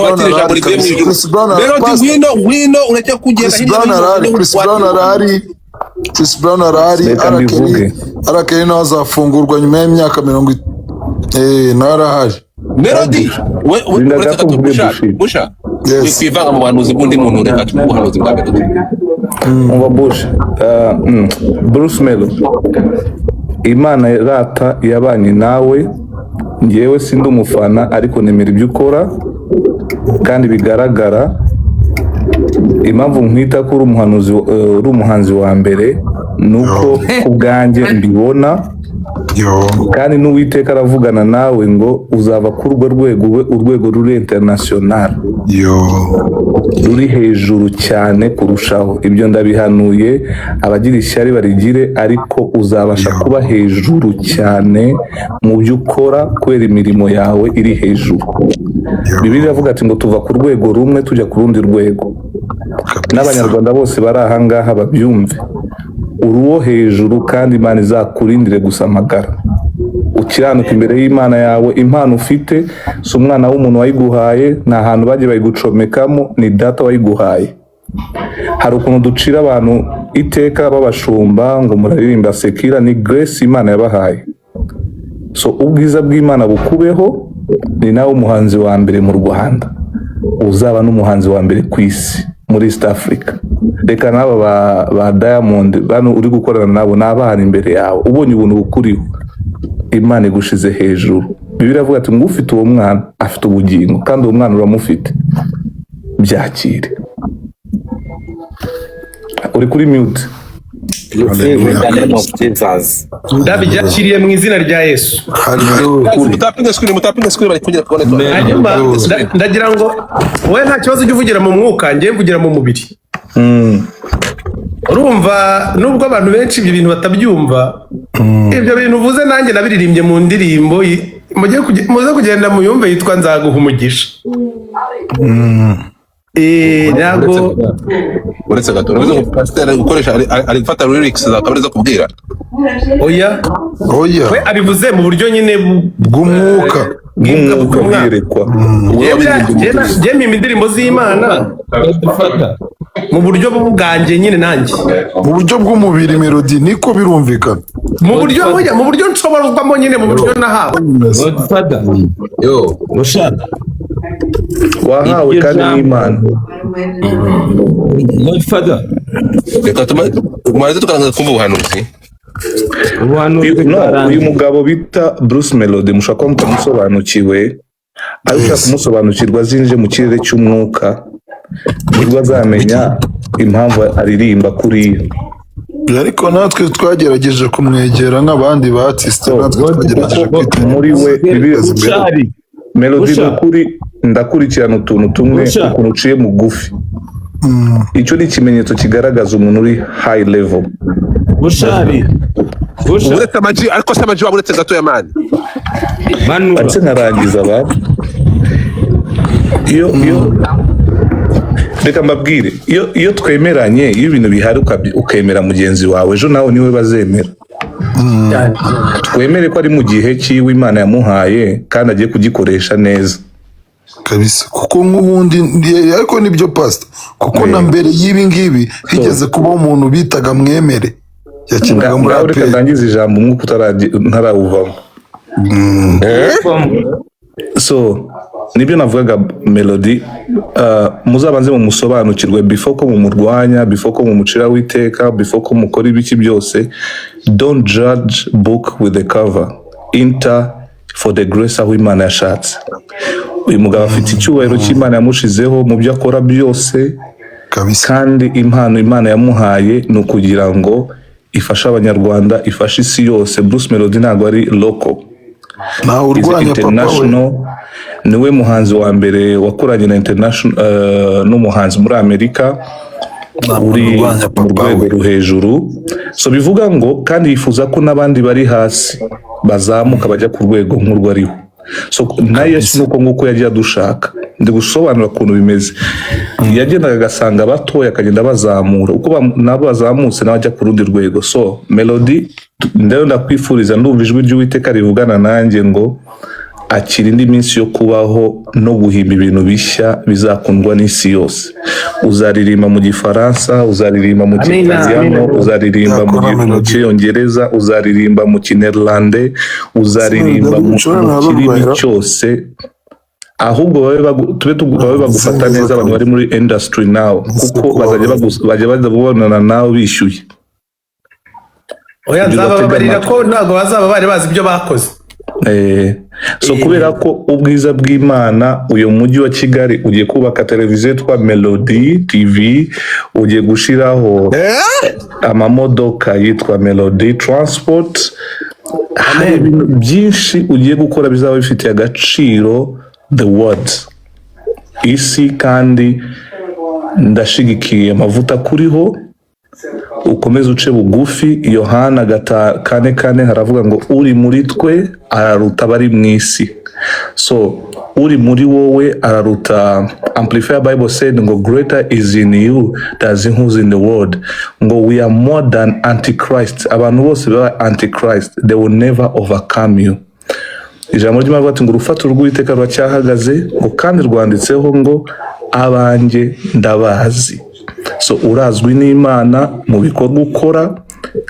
Brown arahari arakeye nawe azafungurwa nyuma y'imyaka 40 nawe arahari. Melody Busha kwivanga mu bahanuzi b'undi muntu reka tubuhanuzi bwa Melody. Bush Bruce Melody Imana Rata yabanye nawe, ngewe sindi umufana ariko nemera ibyo ukora kandi bigaragara. Impamvu nkwita ko uri umuhanzi wa mbere nuko ubwanjye mbibona kandi n'Uwiteka aravugana nawe ngo uzava ku urwego ruri international ruri hejuru cyane kurushaho. Ibyo ndabihanuye, abagira ishyari barigire, ariko uzabasha kuba hejuru cyane mu byo ukora kubera imirimo yawe iri hejuru. Bibiliya iravuga ati ngo tuva ku rwego rumwe tujya ku rundi rwego. N'Abanyarwanda bose bari aha ngaha babyumve, uri uwo hejuru kandi Imana izakurindire gusamagara, ukiranuka imbere y'Imana yawe. Impano ufite si umwana w'umuntu wayiguhaye, nta hantu bagiye bayigucomekamo, ni Data wayiguhaye. Hari ukuntu ducira abantu iteka b'abashumba ngo muraririmba sekira, ni grace Imana yabahaye. So ubwiza bw'Imana bukubeho, ni nawe umuhanzi wa mbere mu Rwanda, uzaba n'umuhanzi wa mbere ku isi muri East Africa. Reka n'aba ba Diamond bano uri gukorana nabo n'abana imbere yawe, ubonye ubuntu bukuriho, Imana igushize hejuru. Bibiliya iravuga ati ngo ufite uwo mwana afite ubugingo kandi uwo mwana uramufite, byakire. Uri kuri mute. Ndabyakiriye mu izina rya Yesu. Ndagira ngo wowe nta kibazo ujye uvugira mu mwuka, njye mvugira mu mubiri. Urumva nubwo abantu benshi ibyo bintu batabyumva, ibyo bintu uvuze nanjye nabiririmbye mu ndirimbo muze kugenda muyumve yitwa Nzaguha umugisha. Ntabwo uretse gato uravuze ngo pastor gukoresha ari gufata lyrics zakabariza kubwira. Oya we abivuze mu buryo nyine bw'umwuka bw'umwirekwa. Jye indirimbo z'Imana mu buryo bwanjye nyine nanjye, mu buryo bw'umubiri Melody niko birumvikana, mu buryo nshoborwamo nyine, mu buryo nahawe. Yo Bushara wahawe kandi n'Imana. Godfather Reka tumaze tukaranga kumva ubuhanuzi. uyu mugabo bita Bruce Melody mushaka ko mutamusobanukiwe ariko ushaka kumusobanukirwa zinje mu kirere cy'umwuka nibwo azamenya impamvu aririmba kuriya. Ariko natwe twagerageje kumwegera n'abandi batiste natwe twagerageje muri we Melody n'ukuri ndakurikirana utuntu tumwe ukuntu uciye mugufi. Icyo ni ikimenyetso kigaragaza umuntu uri high level. Bushari uretse amaji ariko se amaji waburetse gato ya mani ati narangiza abantu iyo reka mbabwire iyo twemeranye iyo ibintu bihari ukemera mugenzi wawe ejo nawe niwe bazemera. Twemere ko ari mu gihe cyiwe Imana yamuhaye kandi agiye kugikoresha neza kabisa, kuko nk'ubundi ariko nibyo pastor, kuko na mbere y'ibi ngibi higeze kuba umuntu bitaga Mwemere yakinaga muri reka ndangiza ijambo umwuka ntarawuvamo. So nibyo navugaga Melody, muzabanze mu musobanukirwe before ko mumurwanya, before ko mumucira witeka, before ko mukora ibiki byose. Don't judge book with the cover, enter for the grace aho Imana yashatse. Uyu mugabo afite icyubahiro cy'Imana yamushizeho mu byo akora byose kandi impano Imana yamuhaye ni ukugira ngo ifashe abanyarwanda, ifashe isi yose. Bruce Melody ntabwo ari local, international. Niwe muhanzi wa mbere wakoranye na international n'umuhanzi muri Amerika uri mu rwego hejuru. So bivuga ngo kandi yifuza ko n'abandi bari hasi bazamuka bajya ku rwego nk'urwo ariho. So na Yesu nuko nguko yagiye adushaka. Ndi gusobanura ukuntu bimeze. Yagendaga agasanga batoya akagenda bazamura uko nabo bazamutse nawe ajya ku rundi rwego. So Melody ndero ndakwifuriza, ndumva ijwi ry'Uwiteka rivugana nanjye ngo akira indi minsi yo kubaho no guhimba ibintu bishya bizakundwa n'isi yose. Uzaririmba mu Gifaransa, uzaririmba mu Kinyarwanda, uzaririmba mu Cyongereza, uzaririmba mu Kinyarwanda, uzaririmba mu kirimi cyose. Ahubwo babe bagufata neza abantu bari muri industry now, kuko bajya babonana nawe bishyuye. Oya nzababarira ko ntabwo bazaba bari bazi ibyo bakoze. So kubera ko ubwiza bw'Imana uyu mujyi wa Kigali ugiye kubaka televiziyo yitwa Melody TV, ugiye gushiraho amamodoka yitwa Melody Transport, hari ibintu byinshi ugiye gukora bizaba bifitiye agaciro the world isi, kandi ndashigikiye amavuta kuriho. Ukomeze uce bugufi. Yohana 4:4 haravuga ngo uri muri twe araruta abari mu isi. So uri muri wowe araruta. Amplified Bible said ngo greater is in you than who's in the world. Ngo we are more than antichrist. Abantu bose baba antichrist, they will never overcome you. Ijambo ry'Imana rivuga ngo urufatiro rw'Uwiteka ruracyahagaze, ngo kandi rwanditseho ngo abanjye ndabazi. So urazwi n'Imana mu bikorwa ukora,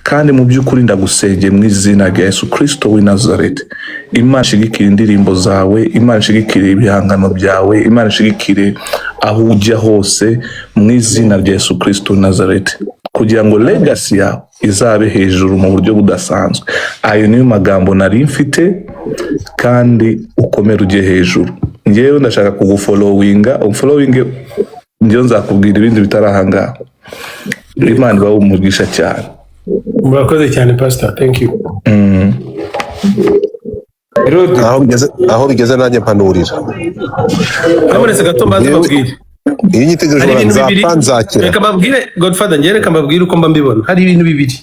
kandi mu by'ukuri ndagusengeye mu izina rya Yesu Kristo w'i Nazareth. Imana ishigikire indirimbo zawe, Imana ishigikire ibihangano byawe, Imana ishigikire aho ujya hose mu izina rya Yesu Kristo w'i Nazareth, kugira ngo legacy yawe izabe hejuru mu buryo budasanzwe. Ayo niyo magambo nari mfite, kandi ukomere ujye hejuru. Ngewe ndashaka kugufollowinga, umfollowinge njye nzakubwira ibindi bitarahangaha. Imana ibahe umugisha cyane. Murakoze cyane pastor, thank you. aho bigeze nanjye mpanurira. Kabonetse gato mbaze babwire. Iyi nyitegereje nzapfa nzakira. Reka babwire Godfather, njye reka mbabwire uko mba mbibona. Hari ibintu bibiri.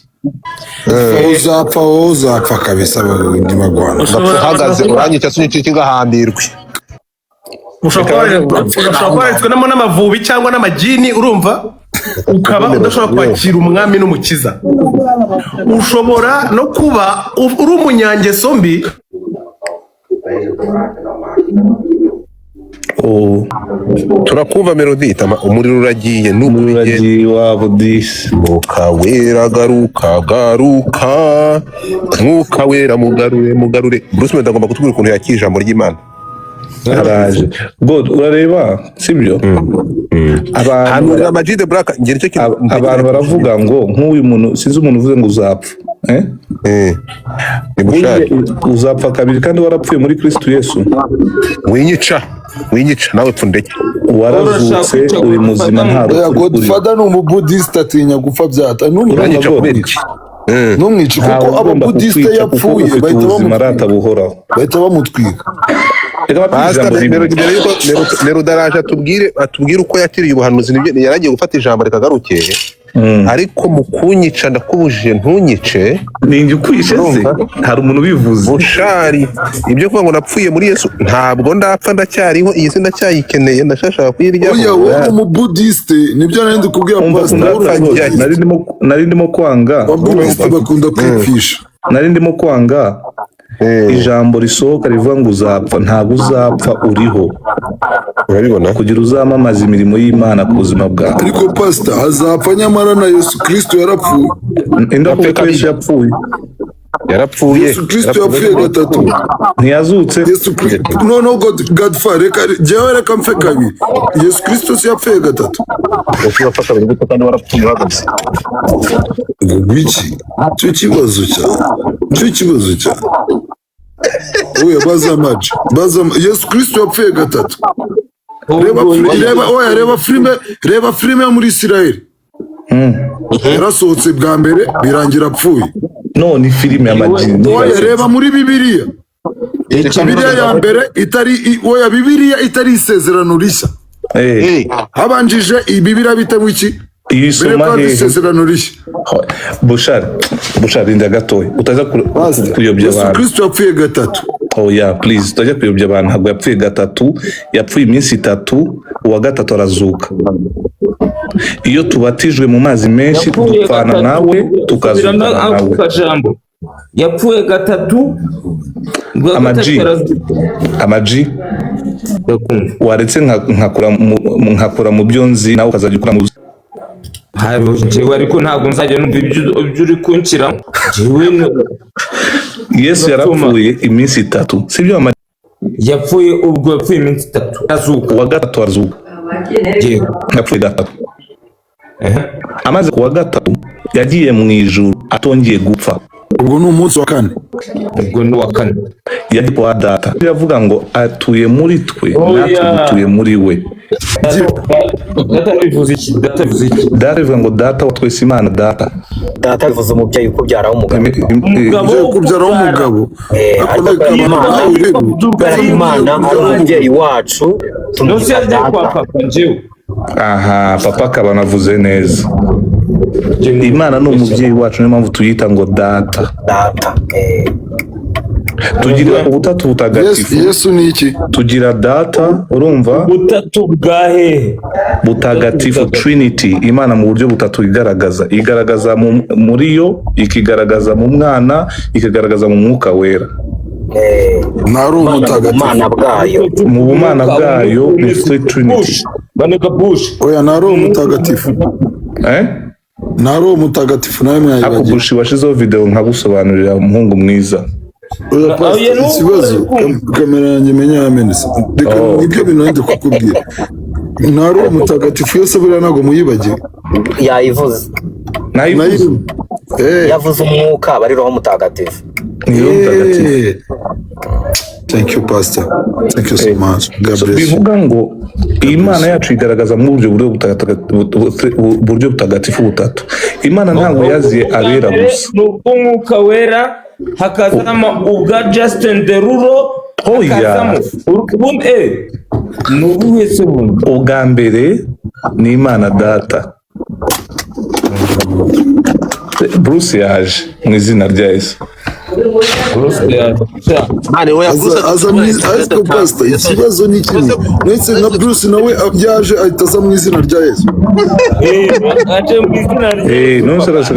Uzapfa kabisa ndi magwana. Uhagaze uranyica sunyiki kingahambirwe. Ushobora kubonamo n'amavubi cyangwa n'amagini, urumva ukaba udashobora kwakira umwami n'umukiza. Ushobora no kuba uri umunyangeso mbi. Turakumva Melody, umuriro uragiye n'umuriro wabo disi. Mwuka wera garuka Mwuka wera mugarure. Bruce Melody agomba kutubwira ukuntu yakira ijambo ry'Imana. araje god urareba sibyo hanura Majide Black ngire cyo abantu baravuga ngo nk'uyu muntu sinzi umuntu uvuze ngo uzapfa uzapfa kabiri kandi warapfuye muri Kristo Yesu. winyica nawe pfundeke warazutse uri muzima nta rupfu. Godfather ni umubudisite atinya gupfa byata n'umwica kubera iki n'umwica kuko ababudisite yapfuye bahita bamutwika. Nerudaraje atubwire uko yakiriye ubuhanuzi yaragiye gufata ijambo rikagaruke ariko mu kunyica ndakubujije ntunyice ninjye ukwishe se hari umuntu ubivuze bushari ibyo kuvuga ngo napfuye muri Yesu ntabwo ndapfa ndacyariho iyi si ndacyayikeneye ndashashaka kuyirya. Oya wowe umubudiste nibyo nari ndikubwira nari ndimo kwanga abudiste bakunda kwipfisha nari ndimo kwanga ijambo risohoka rivuga ngo uzapfa ntabwo uzapfa uriho urabibona kugira uzamamaza imirimo y'Imana ku buzima bwawe. Ariko pastor azapfa nyamara na Yesu Kristo yarapfuye. Yesu yapfuye Yesu Kristo yapfuye gatatu ntiyazutse. Yesu Kristo no Godfather reka mfe kabiri. Yesu Kristo si yapfuye gatatu ngwiki cyo kibazo cya oya baza Yesu Kristo yapfuye gatatu. Reba filime muri Israel yarasohotse bwa mbere birangira apfuye. No ni filime ya majini. Oya reba muri Bibiliya ya mbere Bibiliya itari isezerano rishya habanjije Bibiliya bitewe iki Isoma isezerano rishya. Bushari inda gatoya utaza kuyobya abantu. Yesu Kristo yapfuye gatatu. Oya please utajya kuyobya abantu ntabwo yapfuye gatatu yapfuye iminsi 3 uwa gatatu arazuka. Iyo tubatijwe mu mazi menshi dupfana nawe tukazukana nawe. Yapfuye gatatu amaji waretse nkakora mu byo nzi nawe ukazajya ukora mu jewe ariko ntabwo nzajya numva ibyo uri kunshyira jewe. Yesu yarapfuye iminsi 3 sibyo yapfuye ubwo yapfuye iminsi 3 azuka uwa gatatu arazuka yapfuye gatatu amaze kuwa gatatu yagiye mu ijuru atongeye gupfa. Ubwo ni umunsi wa kane. Yagiye kwa data yavuga ngo atuye muri twe natwe dutuye muri we. Data bivuga ngo data wa twese Imana data bivuze umubyeyi ukubyaraho umugabo Imana ari umubyeyi wacu aha papa akaba navuze neza. Imana ni umubyeyi wacu niyo mpamvu tuyita ngo data. Tugira ubutatu butagatifu. Yesu ni iki? Tugira data urumva ubutatu bwahe butagatifu Trinity. Imana mu buryo butatu igaragaza muri yo, ikigaragaza mu mwana, ikigaragaza mu mwuka wera. Nari umutagatifu mu bumana bwayo ni Trinity. Oya nari umutagatifu nari umutagatifu nawe mwayibagiye. Akubushi washizeho video nkagusobanurira umuhungu mwiza. Ikibazo kamera yanjye menya yamenetse reka nibyo bintu ndi kukubwira. Nari umutagatifu yose buriya ntabwo muyibagiye. Yayivuze yavuze umwuka bari roho mutagatifu. Thank you pastor, thank you so much. Bivuga ngo Imana yacu igaragaza mu buryo butagatifu butatu. Imana ntabwo yaziye abera gusa n'umwuka wera hakazamo ubwa Justin Derulo hakazamo ubundi n'ubuhese bundi. Ubwa mbere ni Imana data. Bruce yaje mu izina rya Yesu. Ikibazo ni kimwe ndetse na Bruce nawe yaje ahita aza mu izina rya Yesu.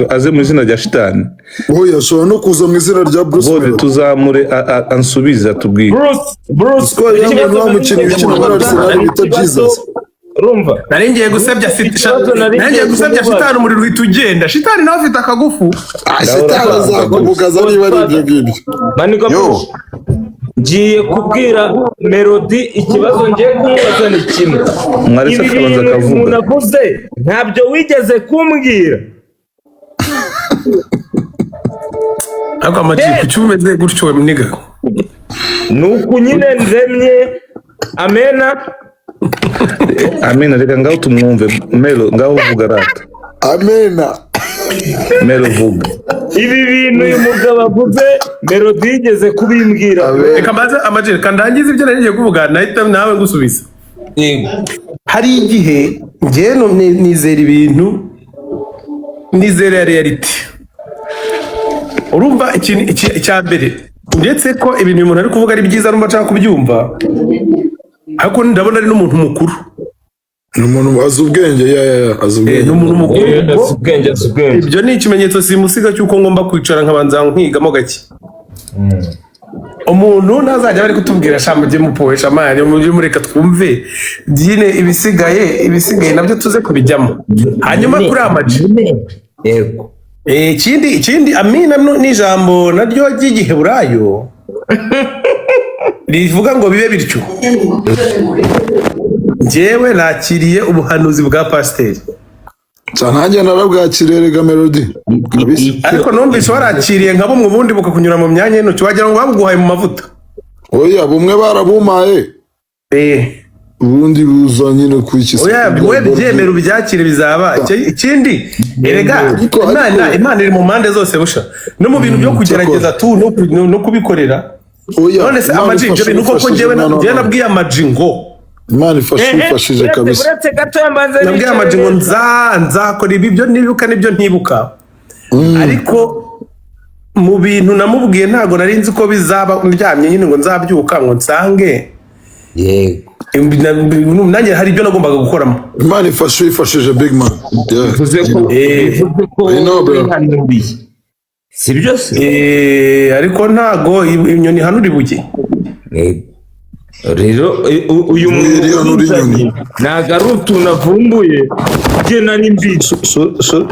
Aze mu izina rya shitani. Oya ashobora no kuza mu izina rya Bruce. Bode tuzamure ansubiza tubwire. Bruce Rumva naringiye gusebya shitani umuriro uhita ugenda. Shitani nawe afite akagufu. Shitani azakubugaza niba ari ibyo ngibyo. ngiye kubwira Melody ikibazo ngiye kumubaza ni kimwe. Mwaretse Ibi akabanza bintu akavuga. umuntu avuze ntabyo wigeze kumbwira. Ariko amajipo kuki umeze gutyo mniga? Nuko nyine ndemye. Amena. Amena, reka ngaho tumwumve. Melo, ngaho vuga rata. Amena. Melo vuga. Ibi bintu uyu mugabo avuze Melody yigeze kubimbwira. Reka maze amajipo kandangiza ibyo nagiye kuvuga nahita nawe ngusubiza. Hari igihe ngiye nizera ibintu nizera reality. Urumva ikintu cya mbere ndetse ko ibintu umuntu ari kuvuga ari byiza numva nshaka kubyumva, ariko ndabona ari n'umuntu mukuru, n'umuntu azi ubwenge, azi ubwenge, n'umuntu mukuru, azi ubwenge. Ibyo ni ikimenyetso simusiga cy'uko ngomba kwicara nkabanza nkigamo gake. Umuntu ntazajya bari kutubwira shamba je mupoesha amani mureka twumve dine ibisigaye nabyo tuze kubijyamo. Hanyuma kuri amaji yego ikindi Amina n'ijambo naryo ry'igiheburayo rivuga ngo bibe bityo. Njyewe nakiriye ubuhanuzi bwa pasiteri nanjye narabwakiriye rega Melody kabisa, ariko numvise warakiriye nka bumwe ubundi bukakunyura mu myanya y'intoki wagira ngo babuguhaye mu mavuta. Oya, bumwe barabumaye ubundi buza nyine kwikisa. Oya, we byemera ubyakire bizaba. Ikindi erega Imana iri mu mpande zose busha no mu bintu byo kugerageza tu no kubikorera. None se amaji ibyo bintu koko njyewe nabwiye amaji ngo Imana ifashije kabisa. Uretse gato yambanze nabwiye amaji ngo nzakora ibyo nibuka n'ibyo ntibuka, ariko mu bintu namubwiye ntago nari nzi ko bizaba ndyamye nyine ngo nzabyuka ngo nsange yego nanjye hari ibyo nagombaga gukoramo. Imana ifashije big man. bivuze ko si byo se, ariko ntago inyoni hanura ibuye. rero uyu muntu ntago ari utuntu avumbuye bye nari mbizi.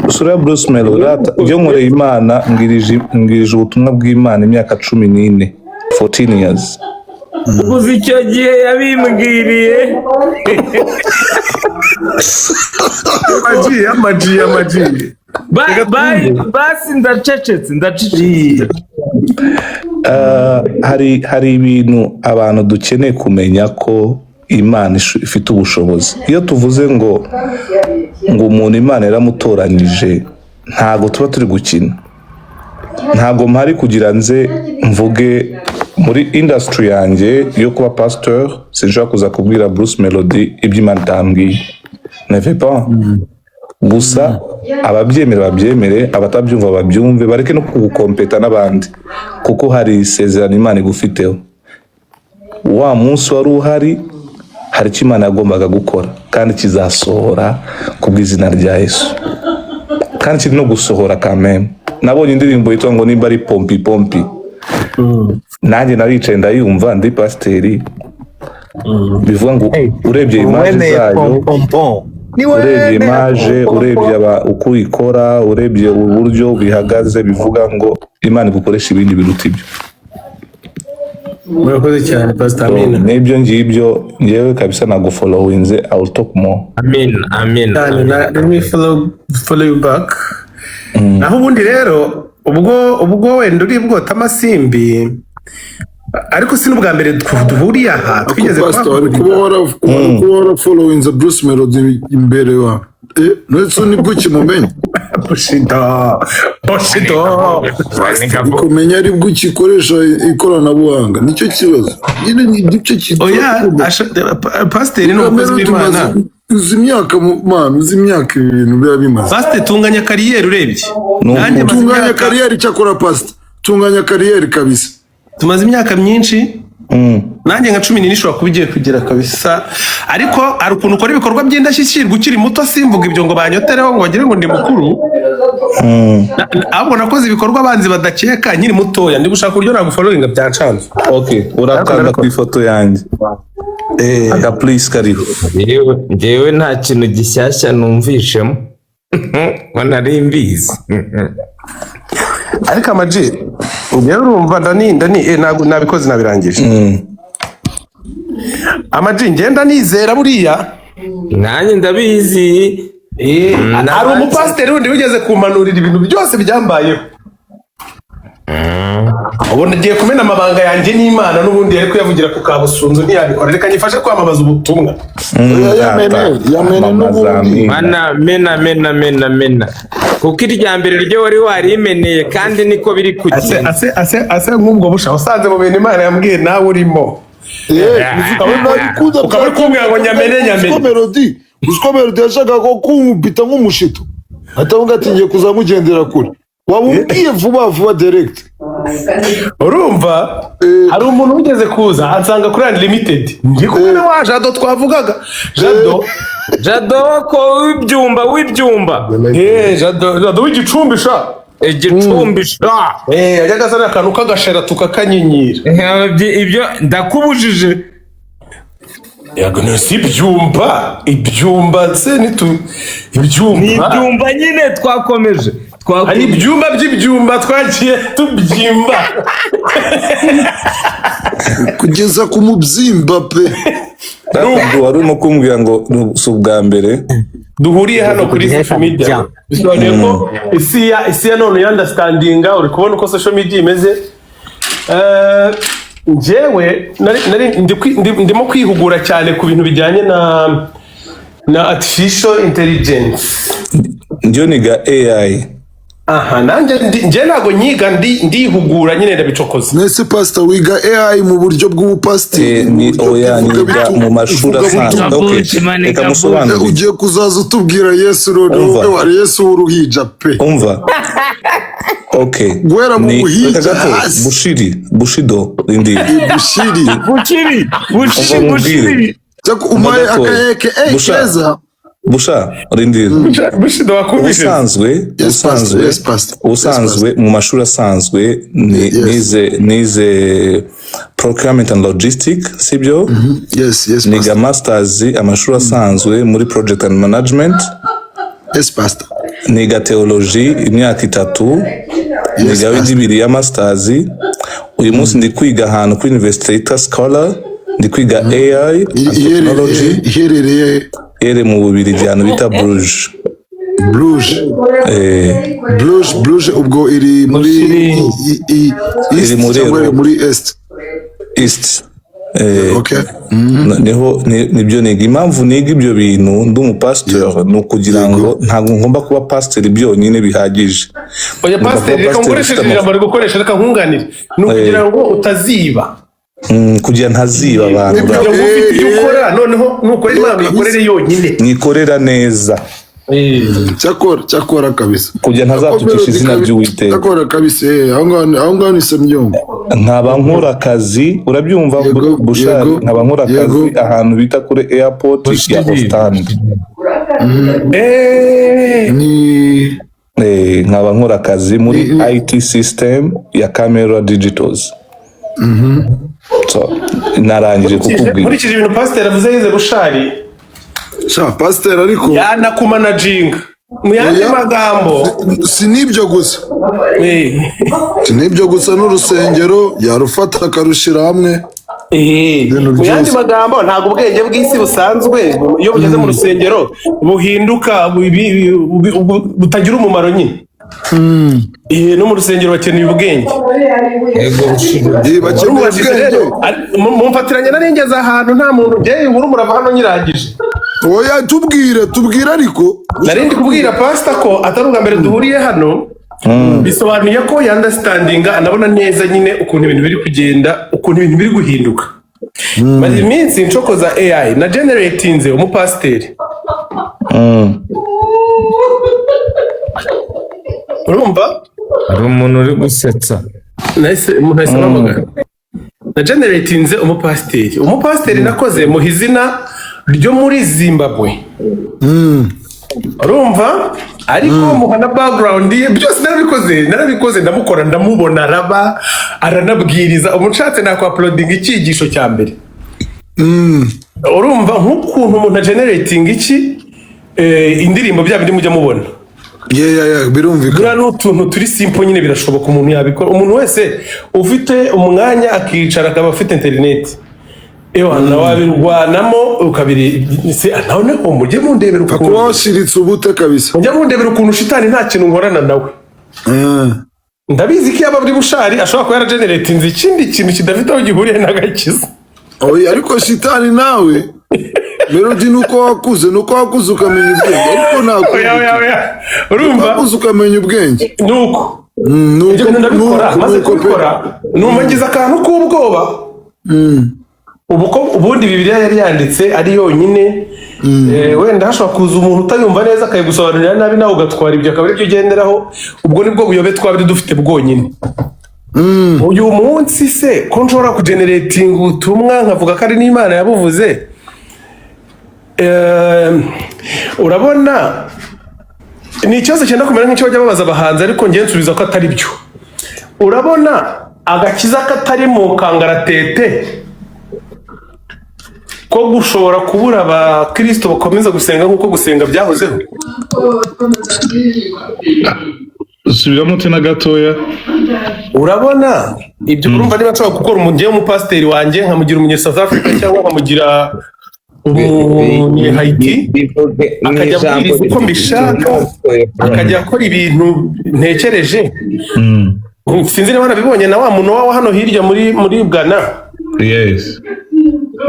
Sura Bruce Melo rata ibyo nkoreye Imana ngirije ubutumwa bw'Imana imyaka 14 14 years. Uzi icyo gihe yabimbwiriye amaji basi ndacecetse. Hari ibintu abantu dukeneye kumenya ko Imana ifite ubushobozi. Iyo tuvuze ngo umuntu Imana yaramutoranyije, ntago tuba turi gukina. Ntago mpari kugira nze mvuge muri industry yanjye yo kuba pastor sinshaka kuza kubwira Bruce Melody ibyo Imana itambwiye. Ne fait pas. Gusa ababyemera babyemere, abatabyumva babyumve, bareke no kugukompeta n'abandi kuko hari isezerano Imana igufiteho. Wa munsi wari uhari hari icyo Imana yagombaga gukora kandi kizasohora kubw'izina rya Yesu, kandi kiri no gusohora kameme. Nabonye indirimbo yitwa ngo nimba ari pompi pompi, nanjye naricaye ndayumva ndi pasiteri, bivuga ngo urebye imaje zayo, urebye imaje, urebye uko ikora, urebye uburyo bihagaze, bivuga ngo Imana igukoresha ibindi biruta ibyo. Murakoze cyane Pastor Amina. N'ibyo ngibyo ngewe kabisa nagufollowinze, I will talk more. Amen. Let me follow you back. Naho ubundi rero ubwo wenda uri bwota amasimbi, ariko si n'ubwa mbere duhuriye aha twigeze kuba following Bruce Melody imbere wa netse nibwo kimumenye kumenya ari bwo ukikoresha ikoranabuhanga, nicyo kibazo nyine. Nicyo kibazo. pasiteri ni umukozi w'Imana. Uzi imyaka ibintu biba bimaze. Pasiteri tunganya kariyeri urebye. Tunganya kariyeri cyakora pasiteri. Tunganya kariyeri kabisa. Tumaze imyaka myinshi. Nanjye nka 10 nishobora kubigiye kugera kabisa, ariko ari ukuntu ukora ibikorwa by'indashyikirwa ukiri muto. Simvuga ibyo ngo banyotereho ngo bagire ngo ndi mukuru. Ahubwo nakoze ibikorwa abanzi badakeka nkiri mutoya. Ndi gushaka uburyo nagufollowinga byancanze. Okay, urakanda ku ifoto yanjye. Aga please kariho. Njyewe nta kintu gishyashya numvishemo. Wanari mbizi. ariko amaji rero urumva ntabwo nabikoze nabirangije amaji ngenda nizera buriya nanjye ndabizi hari umupasiteri wundi wigeze kumanurira ibintu byose byambayeho ubu nagiye kumena amabanga yanjye n'Imana n'ubundi yari kuyavugira ku Kabusunzu ntiyabikora reka nyifashe kwamamaza ubutumwa mena kuko irya mbere ryo wari warimeneye kandi niko biri kugenda ase nk'ubwo busha usanze mu bintu Imana yambwiye nawe urimo ukaba uri kumbwira ngo nyamene Melody uziko Melody yashakaga ko kumpita nk'umushito atavuga ati ngiye kuzamugendera kure wamubwiye vuba direct urumva hari umuntu wigeze kuza ansanga kuri Unlimited ngiye kubona wa Jado twavugaga Jado ko w'ibyumba Jado w'igicumbi sha yajyaga azana akantu k'agashera tukakanyinyira ibyo ndakubujije si ibyumba se ibyumba nyine twakomeje hari ibyumba by'ibyumba twagiye tubyimba kugeza ku mubyimba pe wari urimo kumbwira ngo si ubwa mbere duhuriye hano kuri social media bisobanuye ko isi ya none yandastandinga uri kubona uko social media imeze njyewe ndimo kwihugura cyane ku bintu bijyanye na artificial intelligence njyo niga AI aha nanjye njye ntago nyiga ndihugura nyine ndabicokoza nese pastor wiga AI mu buryo bw'ubupasiteri niga mu mashuri asanzwe reka musobanurire ugiye kuzaza utubwira Yesu rero wari Yesu w'uruhija pe umva guhera mu buhija bushido rindi bushiri umaye akayeke keza busha rindira ubusanzwe mu mashuri asanzwe nize procurement and logistics sibyo niga masters amashuri asanzwe muri project and management niga theology imyaka 3 niga w'ibiri ya masters uyu munsi ndi kwiga ahantu kuri University Scholar ndi kwiga AI technology ere mu bubiri byano bita Bruges ubwo iri muri East niho nibyo niga impamvu niga ibyo bintu ndi umupasteur ni ukugira ngo ntabwo ngomba kuba pasteur byonyine bihagije oya pasteur reka nkoresheje ijambo ryo gukoresha reka nkunganire ni ukugira ngo utaziba kugira ntaziba abantu ukora noneho nukorera Imana ikorere yonyine nikorera neza cyakora kabisa kugira ntazatukisha izina ry'Uwiteka cyakora kabisa aho ngaho ni semyongo nkaba nkora akazi urabyumva bushari nkaba nkora akazi ahantu bita kuri airport ya Ostend nkaba nkora akazi muri IT system ya Camera Digitals so narangije kukubwira nkurikije ibintu pasteur avuze yize bushari pasteur ariko yanakumanajinga mu yandi magambo sinibyo gusa n'urusengero yarufata akarushira hamwe mu yandi magambo ntabwo ubwenge bw'isi busanzwe iyo bugeze mu rusengero buhinduka butagira umumaro nyine no mu rusengero bakeneye ubwenge mumfatiranye naringeze ahantu nta muntu byeyi inkuru murava hano nyirangije oya tubwire ariko narindi kubwira pastor ko atari ubwa mbere duhuriye hano bisobanuye ko yandastandinga anabona neza nyine ukuntu ibintu biri kugenda ukuntu ibintu biri guhinduka maze iminsi ncokoza AI na generatinze umupasiteri urumva hari umuntu uri gusetsa umuntu ahise aramagana na generatinze umupasiteri nakoze mu izina ryo muri Zimbabwe urumva ariko muha na background ye byose narabikoze ndamukora ndamubona araba aranabwiriza umushatse nakwa uploading icyigisho cya mbere urumva nk'ukuntu umuntu generating indirimbo bya bindi mujya mubona birumvikana. Buriya n'utuntu turi simple nyine birashoboka umuntu yabikora. Umuntu wese ufite umwanya akicara akaba afite internet. Ewa na wabirwanamo ukabiri se noneho mujye mundebera ukuntu kuba washiritse ubute kabisa. Mujye mundebera ukuntu shitani nta kintu nkorana nawe. Ndabizi ko yaba buri bushari ashobora kuba yarageneratinze ikindi kintu kidafite aho gihuriye n'agakiza. Oya ariko shitani nawe Melody nuko wakuze ukamenya ubwenge ariko nako urumva wakuze ukamenya ubwenge nuko ndabikora maze kubikora numva ngize akantu k'ubwoba. Ubundi Bibiliya yari yanditse ari yonyine wenda hashobora kuza umuntu utayumva neza akayigusobanurira nabi nawe ugatwara ibyo akaba aribyo ugenderaho. Ubwo nibwo buyobe twabiri dufite bwonyine. Uyu munsi se ko nshobora kugeneratinga ubutumwa nkavuga ko ari n'Imana yabuvuze. Urabona ni ikibazo cyenda kumera nk'icyo bajya babaza abahanzi ariko ngiye nsubiza ko atari byo. Urabona agakiza katari mu kangaratete ko gushobora kubura abakristo bakomeza gusenga nk'uko gusenga byahozeho. Subiramo tena gatoya. Urabona ibyo urumva niba nshobora gukora umujye umupasiteri wanjye nkamugira umunye South Africa cyangwa nkamugira umunye Haiti akajya kubwiriza uko mbishaka akajya akora ibintu ntekereje. Sinzi niba nabibonye na wa muntu wa hano hirya muri Ghana. Yes.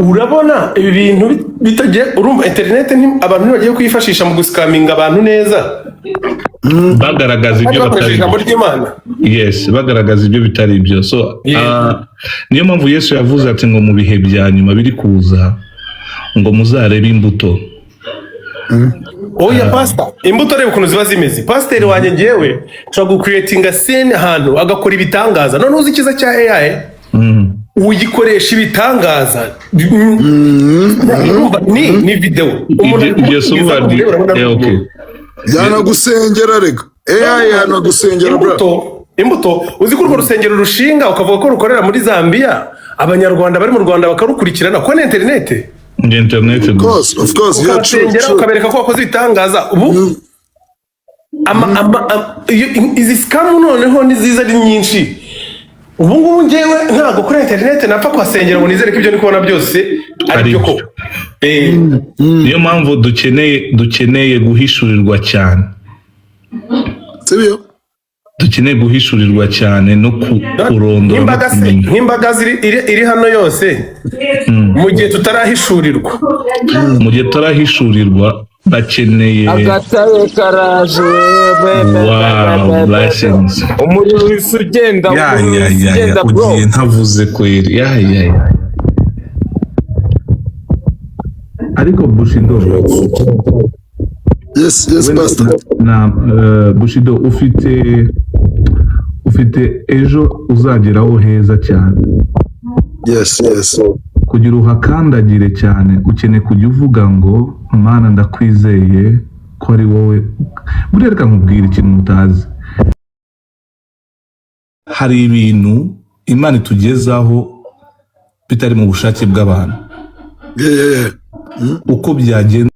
Urabona ibi bintu bitagiye urumva internet abantu bagiye kwifashisha mu guscaminga abantu neza. Bagaragaza ibyo batari. Yes, bagaragaza ibyo bitari byo. So niyo mpamvu Yesu yavuze ati ngo mu bihe bya nyuma biri kuza ngo muzarebe imbuto. Oya pastor, imbuto reba ukuntu ziba zimeze. Pastor wanjye ngewe nshobora gucreatinga scene ahantu agakora ibitangaza. None uzi ikiza cya AI? Uyikoresha ibitangaza. Ni video. Ibyo sobadi. Okay. Yanagusengera rega. AI yanagusengera bro. Imbuto uzi ko urwo rusengero rushinga ukavuga ko rukorera muri Zambia, abanyarwanda bari mu Rwanda bakarukurikirana ko internet. Internet. Of course, yeah, true. Ukabereka ko wakoze ibitangaza. Ubu izi scam noneho niziza ari nyinshi. Ubu ngubu ngewe ntago kuri internet napfa kwasengera ngo nizere ko ibyo ndi kubona byose ari byo ko. Niyo mpamvu dukeneye guhishurirwa cyane. Sibyo? Dukeneye guhishurirwa cyane no kurondora nk'imbaga iri hano yose mu gihe tutarahishurirwa. Mu gihe tutarahishurirwa bakeneye agatare karaje blessings. Umuriro w'isi ugenda ugiye ntavuze kweri ariko Bushido. Yes pastor. Na Bushido ufite ejo uzageraho heza cyane. Yes. Kugira uhakandagire cyane ukeneye kujya uvuga ngo Mana ndakwizeye ko ari wowe. Buriya reka nkubwira ikintu mutazi. Hari ibintu Imana itugezaho bitari mu bushake bw'abantu. Yeah. Uko byagenda